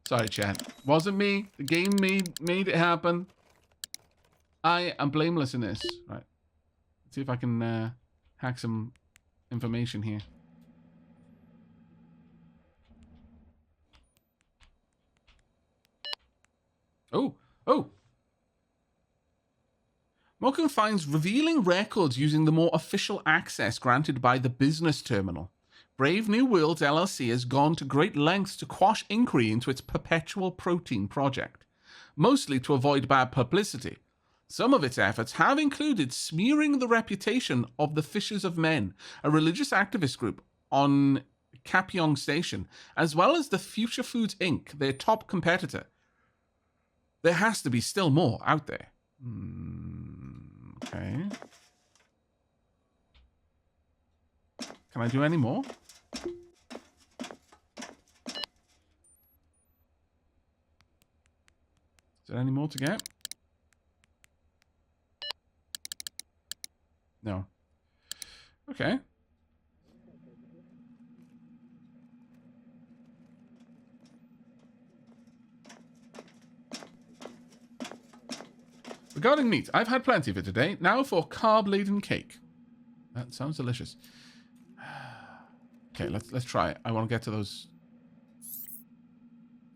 Sorry, chat. Wasn't me. The game made it happen. I am blameless in this. Right. Let's see if I can hack some information here. Oh. Oh. Moken finds revealing records using the more official access granted by the business terminal. Brave New Worlds LLC has gone to great lengths to quash inquiry into its perpetual protein project, mostly to avoid bad publicity. Some of its efforts have included smearing the reputation of the Fishers of Men, a religious activist group on Kapyong Station, as well as the Future Foods Inc., their top competitor. There has to be still more out there. Okay. Can I do any more? Is there any more to get? No. Okay. Regarding meat, I've had plenty of it today. Now for carb-laden cake. That sounds delicious. Okay, let's try it. I want to get to those.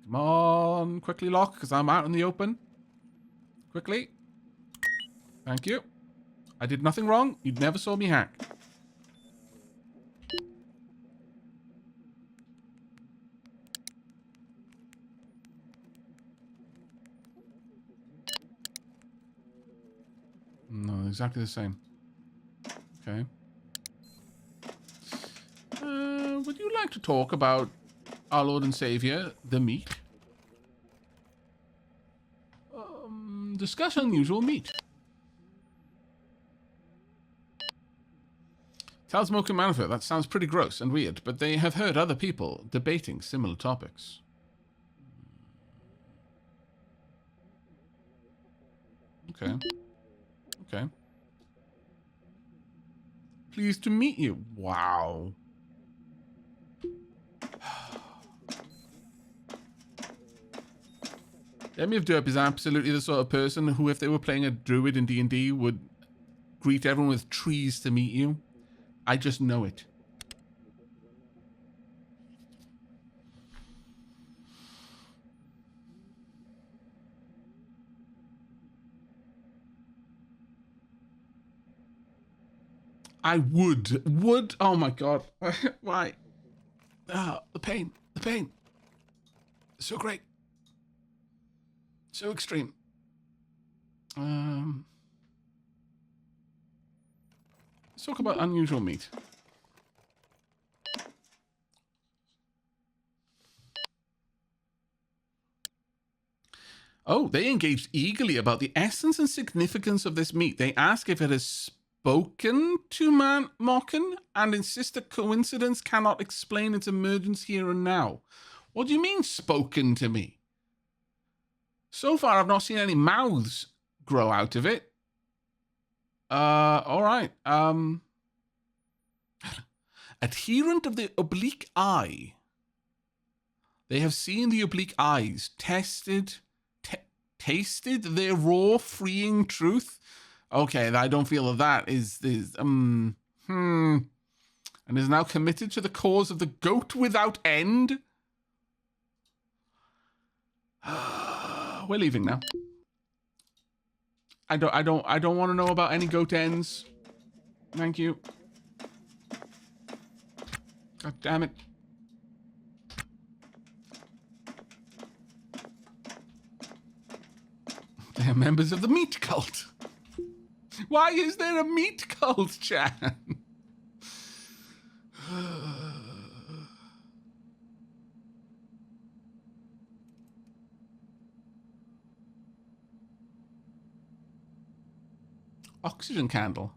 Come on, quickly lock, because I'm out in the open. Quickly. Thank you. I did nothing wrong. You never saw me hack. No, exactly the same. Okay. Would you like to talk about our Lord and Savior, the meat? Discuss unusual meat. Tell Smoke and Manafort, that sounds pretty gross and weird, but they have heard other people debating similar topics. Okay. Okay. Pleased to meet you. Wow. Demi of Derp is absolutely the sort of person who, if they were playing a druid in D&D, would greet everyone with trees to meet you. I just know it. I would. Oh my god. Why? Ah, the pain. The pain. So great. So extreme. Let's talk about unusual meat. Oh, they engaged eagerly about the essence and significance of this meat. They ask if it has spoken to Mocken and insist that coincidence cannot explain its emergence here and now. What do you mean, spoken to me? So far, I've not seen any mouths grow out of it. All right. Adherent of the oblique eye. They have seen the oblique eyes, tasted their raw, freeing truth. Okay, I don't feel that is and is now committed to the cause of the goat without end. We're leaving now. I don't want to know about any goat ends. Thank you. God damn it. They are members of the meat cult. Why is there a meat cult, Chan? Oxygen candle.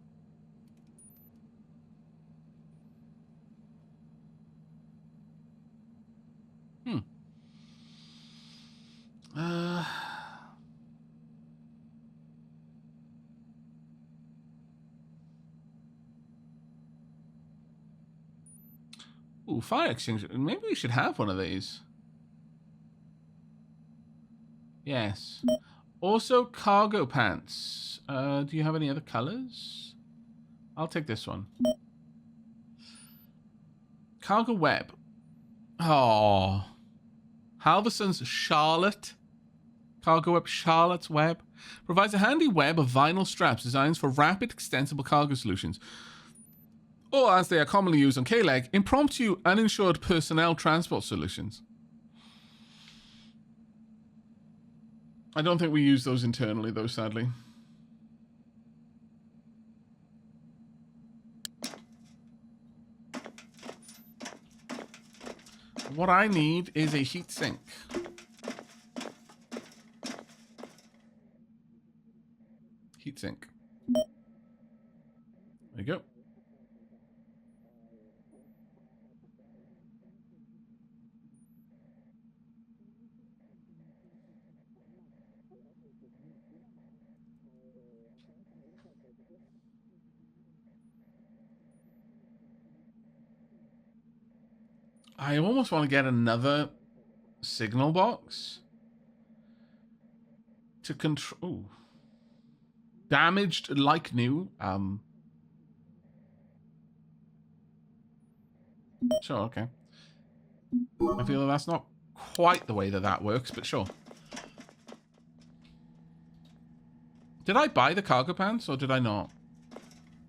Ooh, fire extinguisher. Maybe we should have one of these. Yes. Also, cargo pants. Do you have any other colors? I'll take this one. Cargo web. Oh. Halverson's Charlotte. Cargo web, Charlotte's web. Provides a handy web of vinyl straps designed for rapid, extensible cargo solutions. Or, as they are commonly used on K-Leg, impromptu, uninsured personnel transport solutions. I don't think we use those internally, though, sadly. What I need is a heat sink. Heat sink. There you go. I almost want to get another signal box to control. Damaged like new. Sure, okay. I feel that's not quite the way that that works, but sure. Did I buy the cargo pants, or did I not?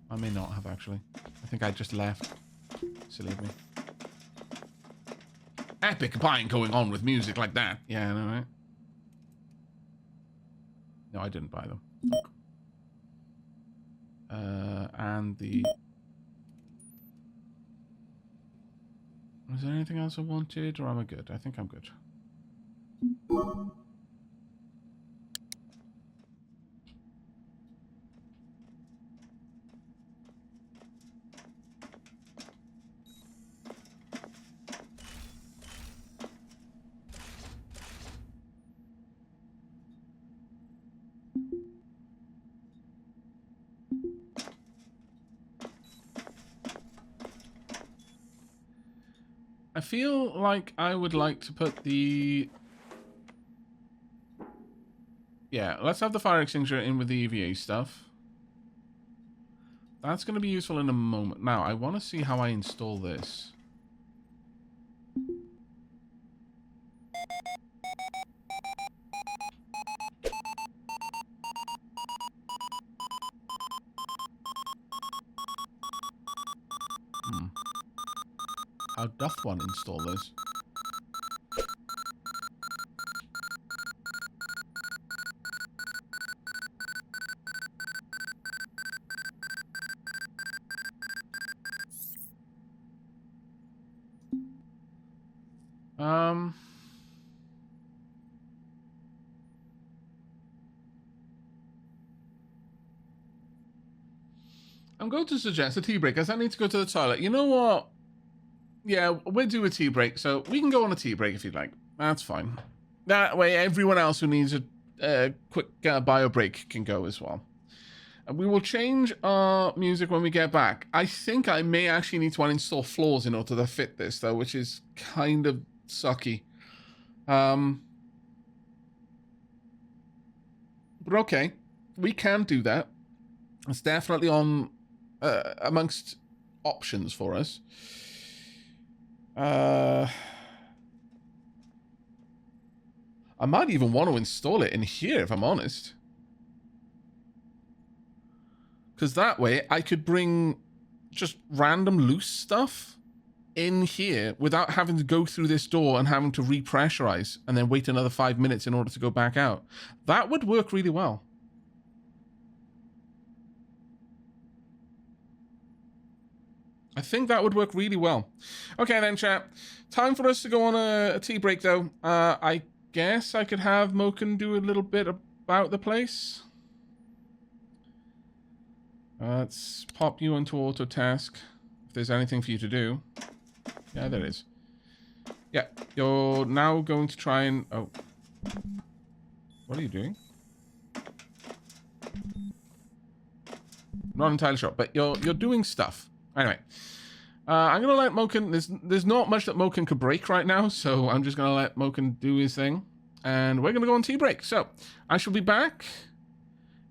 I may not have, actually. I think I just left. Silly of me. Epic buying going on with music like that. Yeah, I know, right? No, I didn't buy them. And the... Was there anything else I wanted, or am I good? I think I'm good. I feel like I would like to put the... Yeah, let's have the fire extinguisher in with the EVA stuff. That's going to be useful in a moment. Now, I want to see how I install this. How doth one install this? I'm going to suggest a tea break as I need to go to the toilet. You know what? Yeah, we'll do a tea break, so we can go on a tea break if you'd like. That's fine. That way, everyone else who needs a quick bio break can go as well. And we will change our music when we get back. I think I may actually need to uninstall floors in order to fit this, though, which is kind of sucky. But okay, we can do that. It's definitely on amongst options for us. I might even want to install it in here, if I'm honest. Because that way, I could bring just random loose stuff in here without having to go through this door and having to repressurize and then wait another 5 minutes in order to go back out. That would work really well. I think that would work really well. Okay then, chat. Time for us to go on a tea break, though. I guess I could have Moken do a little bit about the place. Let's pop you into auto task. If there's anything for you to do. Yeah, there is. Yeah, you're now going to try and... Oh. What are you doing? Not entirely sure, but you're doing stuff. Anyway, I'm gonna let Moken. There's not much that Moken could break right now, so I'm just gonna let Moken do his thing, and we're gonna go on tea break. So I shall be back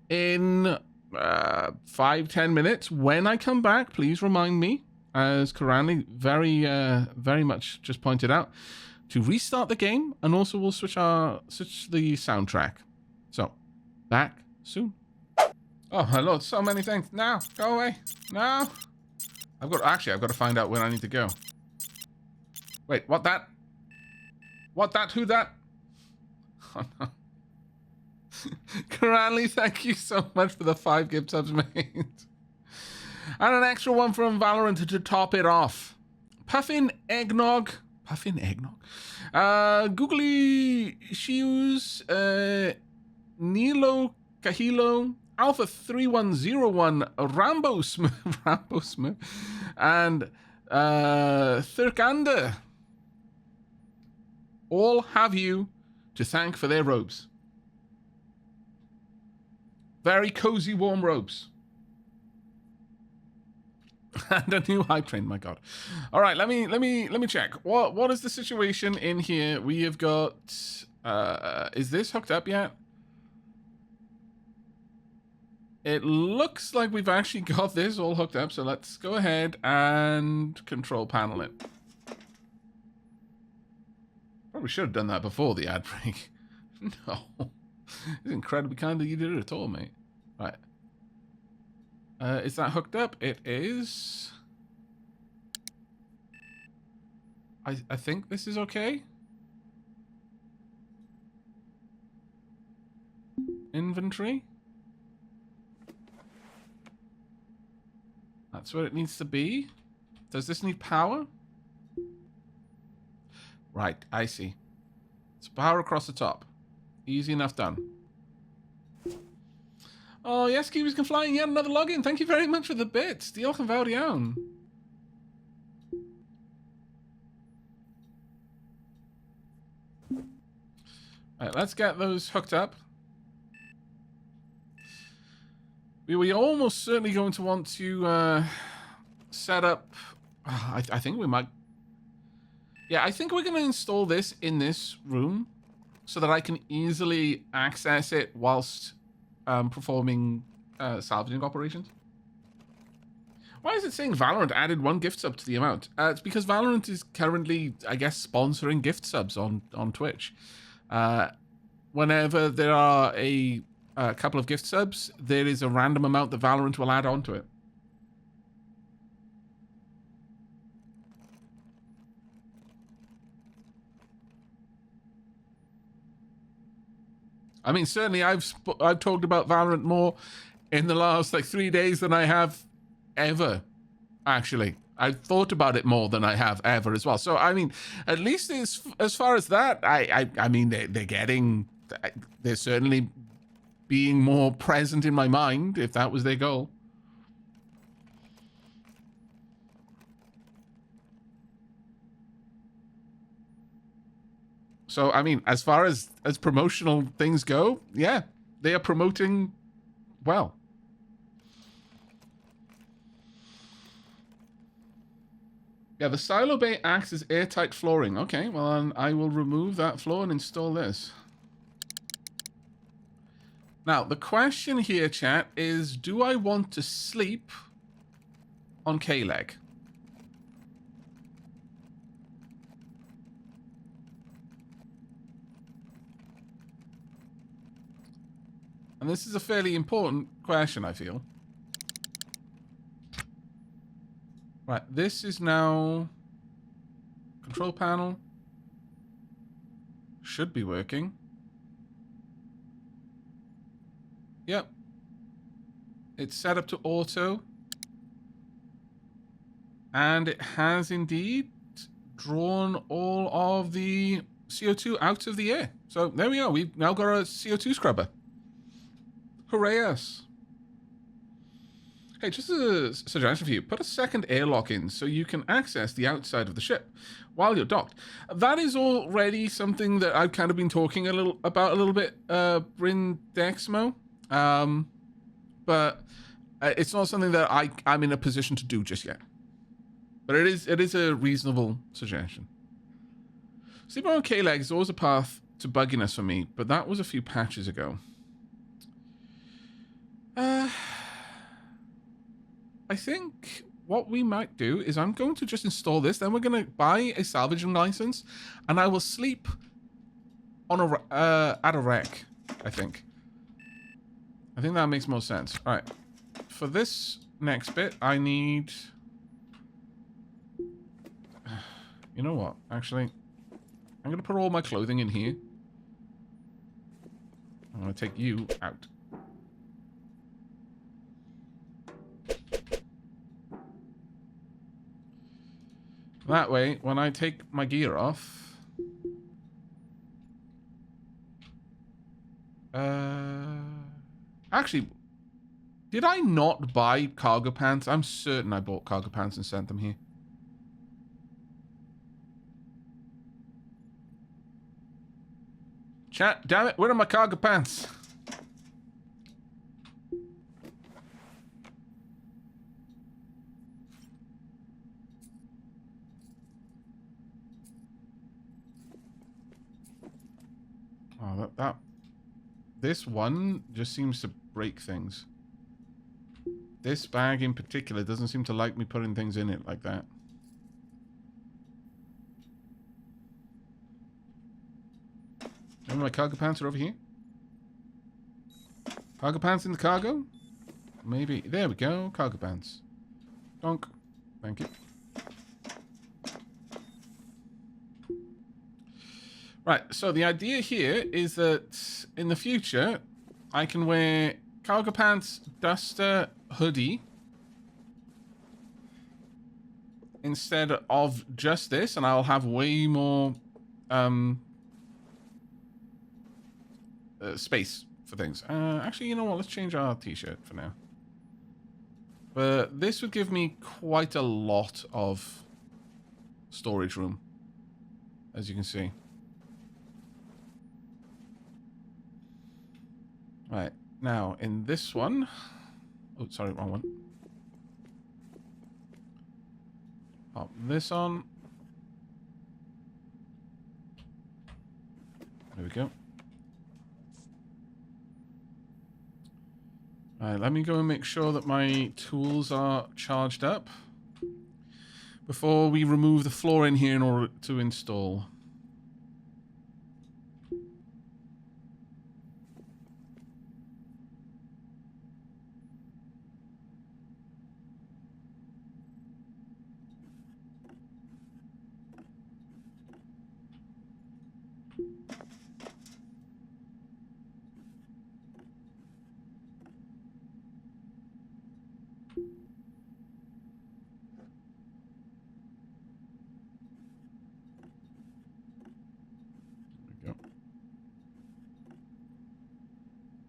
in 5-10 minutes. When I come back, please remind me, as Karani very much just pointed out, to restart the game, and also we'll switch the soundtrack. So back soon. Oh my lord, so many things. Now, go away. No. I've got to find out where I need to go. Wait, what that? What that? Who that? Oh no. Cranley, thank you so much for the 5 gift subs, mate. And an extra one from Valorant to top it off. Puffin Eggnog. Puffin Eggnog. Googly Shoes. Nilo Kahilo. Alpha 3101, Rambo Smith, and Thurkander all have you to thank for their robes. Very cozy, warm robes. And a new hype train, my god. All right, let me check. What is the situation in here? We have got is this hooked up yet? It looks like we've actually got this all hooked up, so let's go ahead and control panel it. Probably should have done that before the ad break. No. It's incredibly kind that you did it at all, mate. Right. Is that hooked up? It is. I think this is okay. Inventory. That's where it needs to be. Does this need power? Right, I see. It's power across the top. Easy enough done. Oh, yes, Kiwis can fly. Yet another login. Thank you very much for the bits. Diolch yn fawr iawn. Right, let's get those hooked up. We're almost certainly going to want to set up... I think we might... Yeah, I think we're going to install this in this room so that I can easily access it whilst performing salvaging operations. Why is it saying Valorant added 1 gift sub to the amount? It's because Valorant is currently, I guess, sponsoring gift subs on Twitch. Whenever there are a couple of gift subs, there is a random amount that Valorant will add onto it. I mean, certainly I've talked about Valorant more in the last, like, 3 days than I have ever, actually. I've thought about it more than I have ever as well. So, I mean, at least as far as that, I mean, they're certainly being more present in my mind, if that was their goal. So, I mean, as far as promotional things go, yeah, they are promoting well. Yeah, the silo bay acts as airtight flooring. Okay, well, I will remove that floor and install this. Now, the question here, chat, is do I want to sleep on K-Leg? And this is a fairly important question, I feel. Right, this is now... Control panel. Should be working. Yep. It's set up to auto. And it has indeed drawn all of the CO2 out of the air. So there we go. We've now got a CO2 scrubber. Hooray us. Hey, just a suggestion for you. Put a second airlock in so you can access the outside of the ship while you're docked. That is already something that I've kind of been talking a little bit, Bryn Dexmo. But it's not something that I'm in a position to do just yet. But it is a reasonable suggestion. Sleeping on K-Leg is always a path to bugginess for me, but that was a few patches ago. I think what we might do is I'm going to just install this, then we're going to buy a salvaging license, and I will sleep on at a wreck, I think. I think that makes more sense. All right. For this next bit, I need... You know what? Actually, I'm going to put all my clothing in here. I'm going to take you out. That way, when I take my gear off... Actually, did I not buy cargo pants? I'm certain I bought cargo pants and sent them here. Chat, damn it, where are my cargo pants? Oh, this one just seems to break things. This bag in particular doesn't seem to like me putting things in it like that. Remember my cargo pants are over here? Cargo pants in the cargo? Maybe. There we go. Cargo pants. Donk. Thank you. Right, so the idea here is that in the future, I can wear cargo pants, duster, hoodie, instead of just this, and I'll have way more space for things. Actually, you know what? Let's change our t-shirt for now. But this would give me quite a lot of storage room, as you can see. Right, now in this one... Oh, sorry, wrong one. Pop this on. There we go. Alright, let me go and make sure that my tools are charged up before we remove the floor in here in order to install.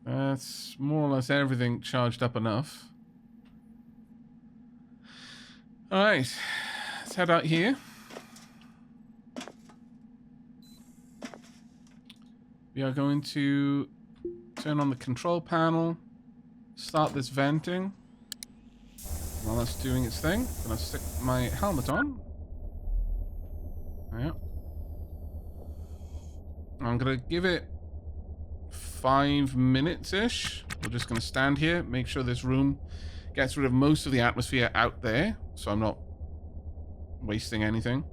That's more or less everything charged up enough. Alright, let's head out here. We are going to turn on the control panel, start this venting. While that's doing its thing, I'm going to stick my helmet on. Yeah. I'm going to give it 5 minutes-ish. We're just going to stand here, make sure this room gets rid of most of the atmosphere out there, so I'm not wasting anything.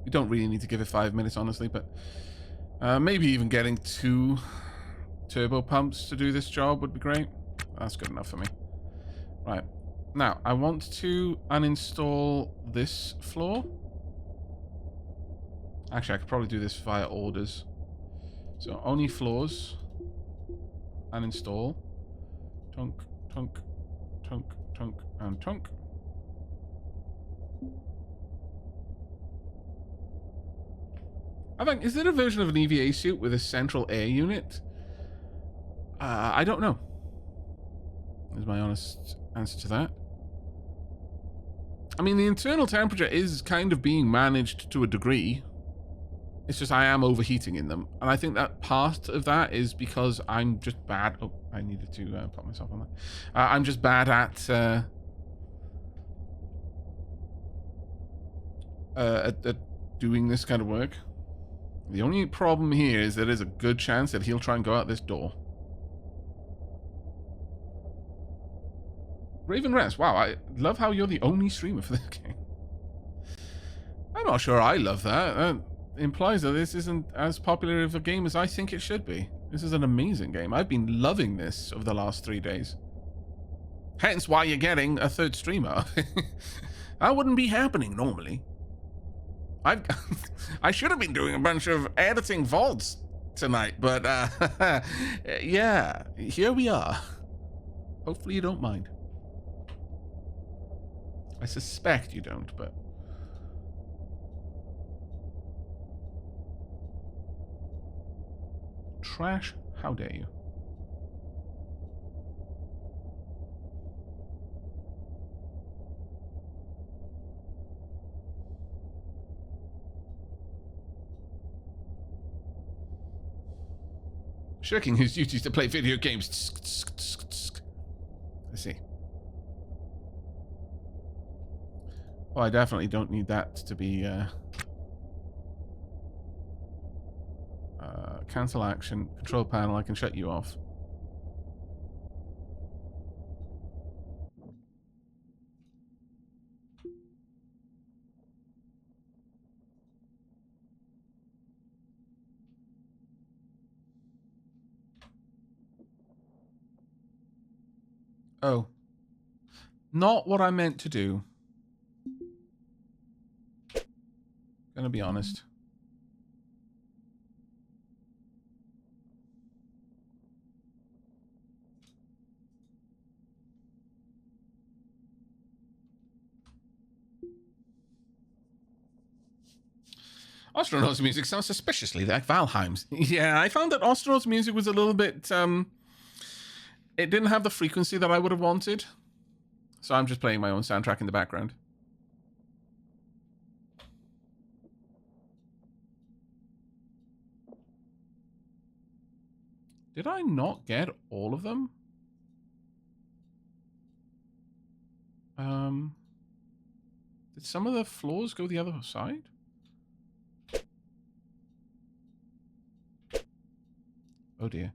We don't really need to give it 5 minutes, honestly, but maybe even getting 2 turbo pumps to do this job would be great. That's good enough for me. Right. Now, I want to uninstall this floor. Actually, I could probably do this via orders. So, only floors. Uninstall. Tunk, tunk, tunk, tunk, and tunk. Aavak, is there a version of an EVA suit with a central air unit? I don't know. Is my honest answer to that. I mean, the internal temperature is kind of being managed to a degree. It's just I am overheating in them. And I think that part of that is because I'm just bad... Oh, I needed to put myself on that. I'm just bad at doing this kind of work. The only problem here is there is a good chance that he'll try and go out this door. Raven Rest. Wow, I love how you're the only streamer for this game. I'm not sure I love that. That implies that this isn't as popular of a game as I think it should be. This is an amazing game. I've been loving this over the last 3 days. Hence why you're getting a third streamer. That wouldn't be happening normally. I should have been doing a bunch of editing VODs tonight, but yeah, here we are. Hopefully you don't mind. I suspect you don't, but... Trash, how dare you? Shirking his duties to play video games. I see. Oh, I definitely don't need that to be cancel action, control panel, I can shut you off. Oh. Not what I meant to do. Gonna be honest. Ostranauts music sounds suspiciously like Valheim's. Yeah, I found that Ostranauts music was a little bit, it didn't have the frequency that I would have wanted. So I'm just playing my own soundtrack in the background. Did I not get all of them? Did some of the floors go the other side? Oh dear.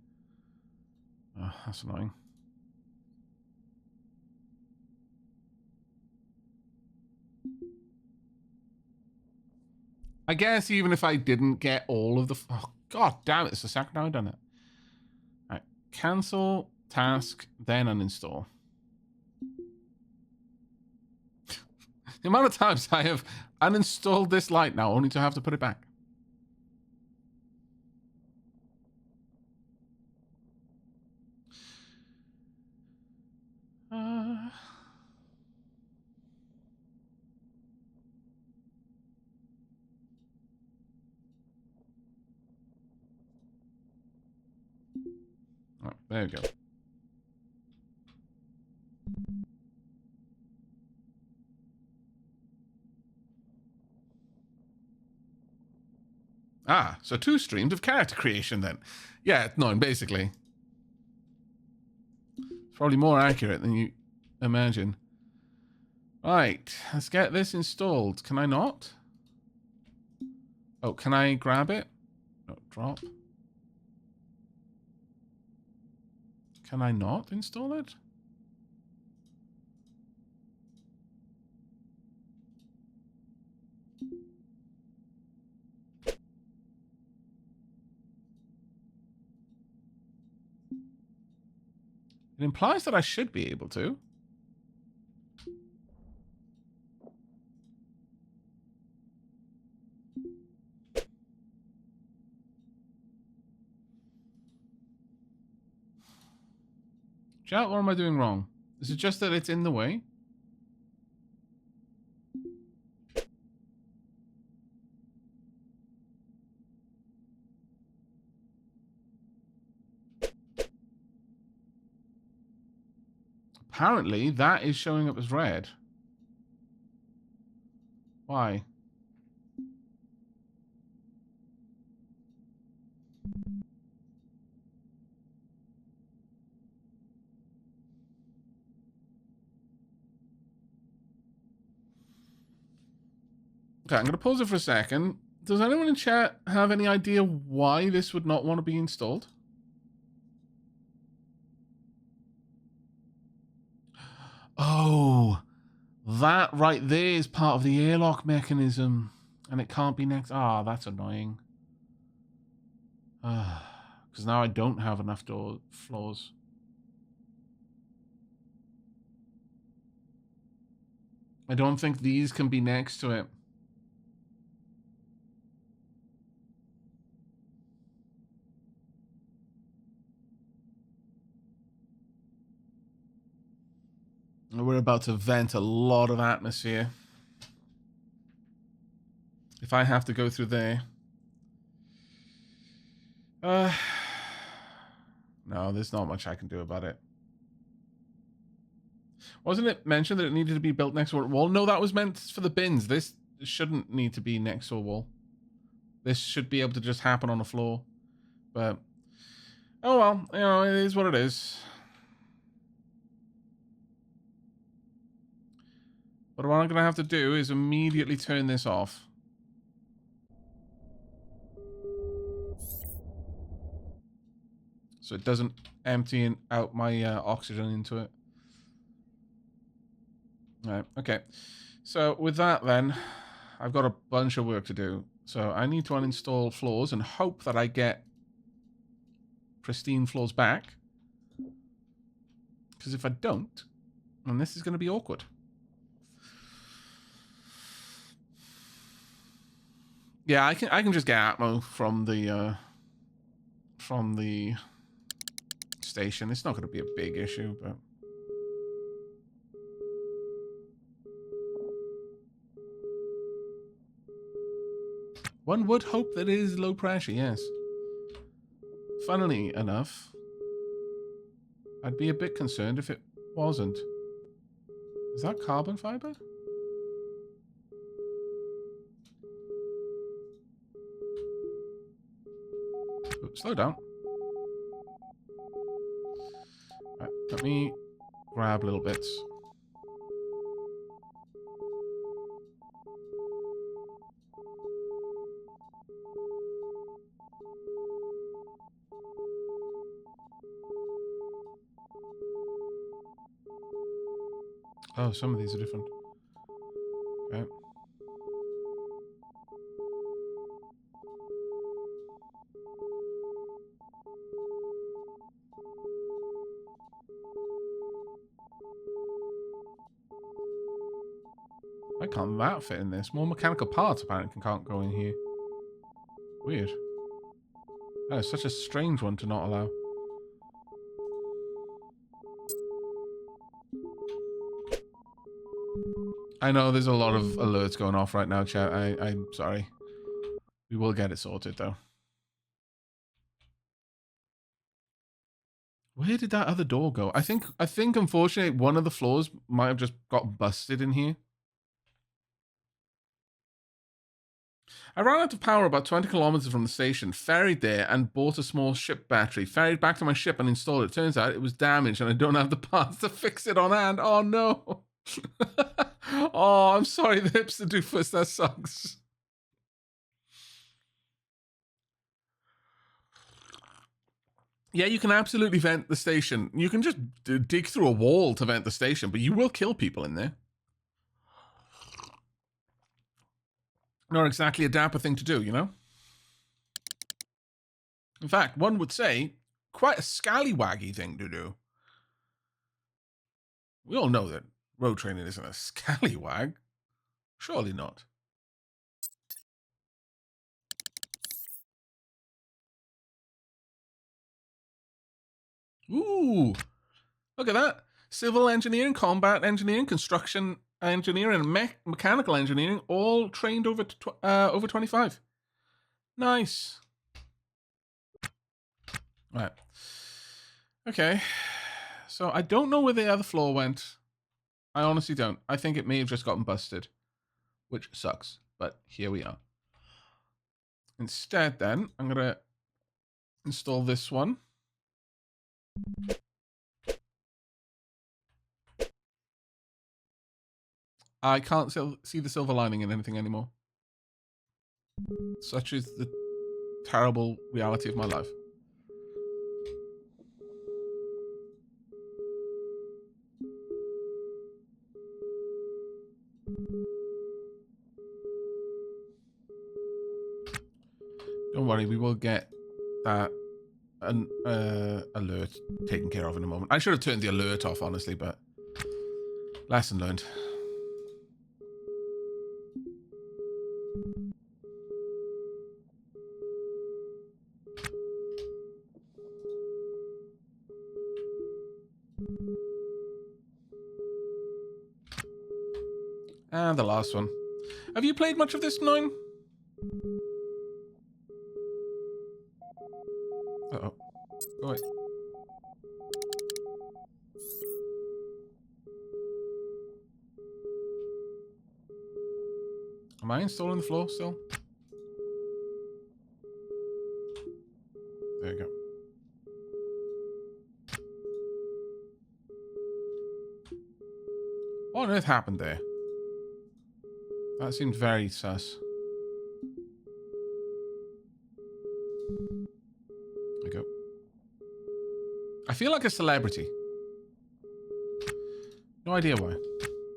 Oh, that's annoying. I guess even if I didn't get all of the... Oh, god damn it. It's the second time I've done it. Alright. Cancel, task, then uninstall. The amount of times I have uninstalled this light now, only to have to put it back. Oh, there we go. Ah, so 2 streams of character creation then. Yeah, no, basically. It's probably more accurate than you imagine. Right, let's get this installed. Can I not? Oh, can I grab it? Oh, drop. Can I not install it? It implies that I should be able to. Chat, what am I doing wrong? Is it just that it's in the way? Apparently, that is showing up as red. Why? Okay, I'm going to pause it for a second. Does anyone in chat have any idea why this would not want to be installed? Oh, that right there is part of the airlock mechanism. And it can't be next. Ah, that's annoying. Because now I don't have enough floors. I don't think these can be next to it. We're about to vent a lot of atmosphere. If I have to go through there. No, there's not much I can do about it. Wasn't it mentioned that it needed to be built next to a wall? No, that was meant for the bins. This shouldn't need to be next to a wall. This should be able to just happen on the floor. But, oh well, you know, it is what it is. But what I'm going to have to do is immediately turn this off. So it doesn't empty out my oxygen into it. Right, okay. So with that then, I've got a bunch of work to do. So I need to uninstall floors and hope that I get pristine floors back. Because if I don't, then this is going to be awkward. Yeah, I can just get Atmo from the station. It's not going to be a big issue, but one would hope that it is low pressure. Yes. Funnily enough, I'd be a bit concerned if it wasn't. Is that carbon fiber? Oops, slow down. Right, let me grab little bits. Oh, some of these are different. Okay. Why can't that fit in this? More mechanical parts apparently can't go in here. Weird. That is such a strange one to not allow. I know there's a lot of alerts going off right now, chat. I'm sorry. We will get it sorted, though. Where did that other door go? I think unfortunately one of the floors might have just got busted in here. I ran out of power about 20 kilometers from the station, ferried there, and bought a small ship battery. Ferried back to my ship and installed it. Turns out it was damaged and I don't have the parts to fix it on hand. Oh, no. Oh, I'm sorry, the hipster doofus. That sucks. Yeah, you can absolutely vent the station. You can just dig through a wall to vent the station, but you will kill people in there. Not exactly a dapper thing to do, you know? In fact, one would say quite a scallywaggy thing to do. We all know that road training isn't a scallywag. Surely not. Ooh, look at that. Civil engineering, combat engineering, construction engineering, and mechanical engineering, all trained over 25. Nice. Right. Okay. So I don't know where the other floor went. I honestly don't. I think it may have just gotten busted, which sucks. But here we are. Instead, then, I'm going to install this one. I can't see the silver lining in anything anymore. Such is the terrible reality of my life. Don't worry, we will get that alert taken care of in a moment. I should have turned the alert off, honestly, but lesson learned. And the last one. Have you played much of this, Nine? Uh-oh. Go away. Am I installing the floor still? There you go. What on earth happened there? That seemed very sus. There we go. I feel like a celebrity. No idea why.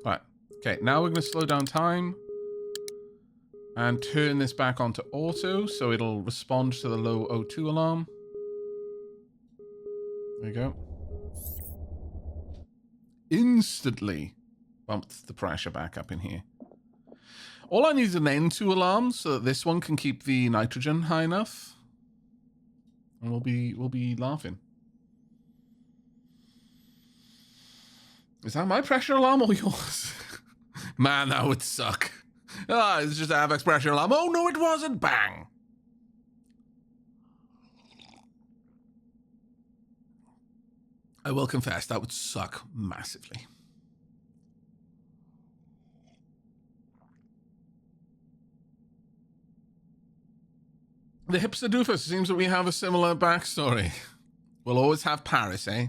Right. Okay, now we're going to slow down time. And turn this back onto auto, so it'll respond to the low O2 alarm. There you go. instantly bumped the pressure back up in here. All I need is an N2 alarm so that this one can keep the nitrogen high enough. And we'll be laughing. Is that my pressure alarm or yours? Man, that would suck. Ah, it's just Aavak's pressure alarm. Oh, no, it wasn't. Bang. I will confess, that would suck massively. The hipster doofus seems that we have a similar backstory. We'll always have Paris, eh?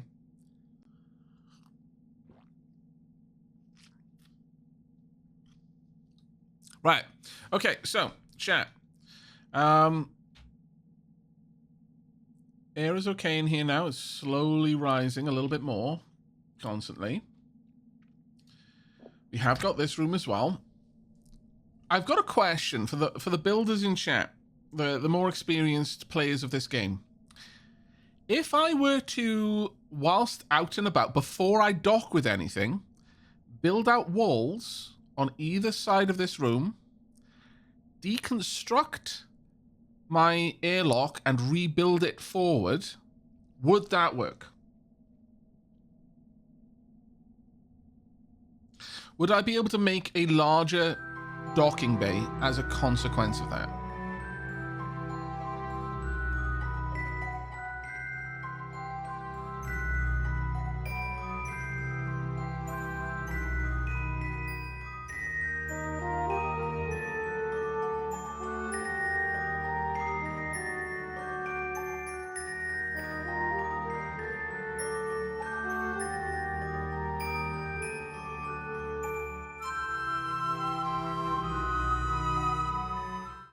Right. Okay, so, chat. Air is okay in here now. It's slowly rising a little bit more. Constantly. We have got this room as well. I've got a question for the builders in chat. The more experienced players of this game. If I were to, whilst out and about, before I dock with anything, build out walls on either side of this room, deconstruct my airlock and rebuild it forward, would that work? Would I be able to make a larger docking bay as a consequence of that?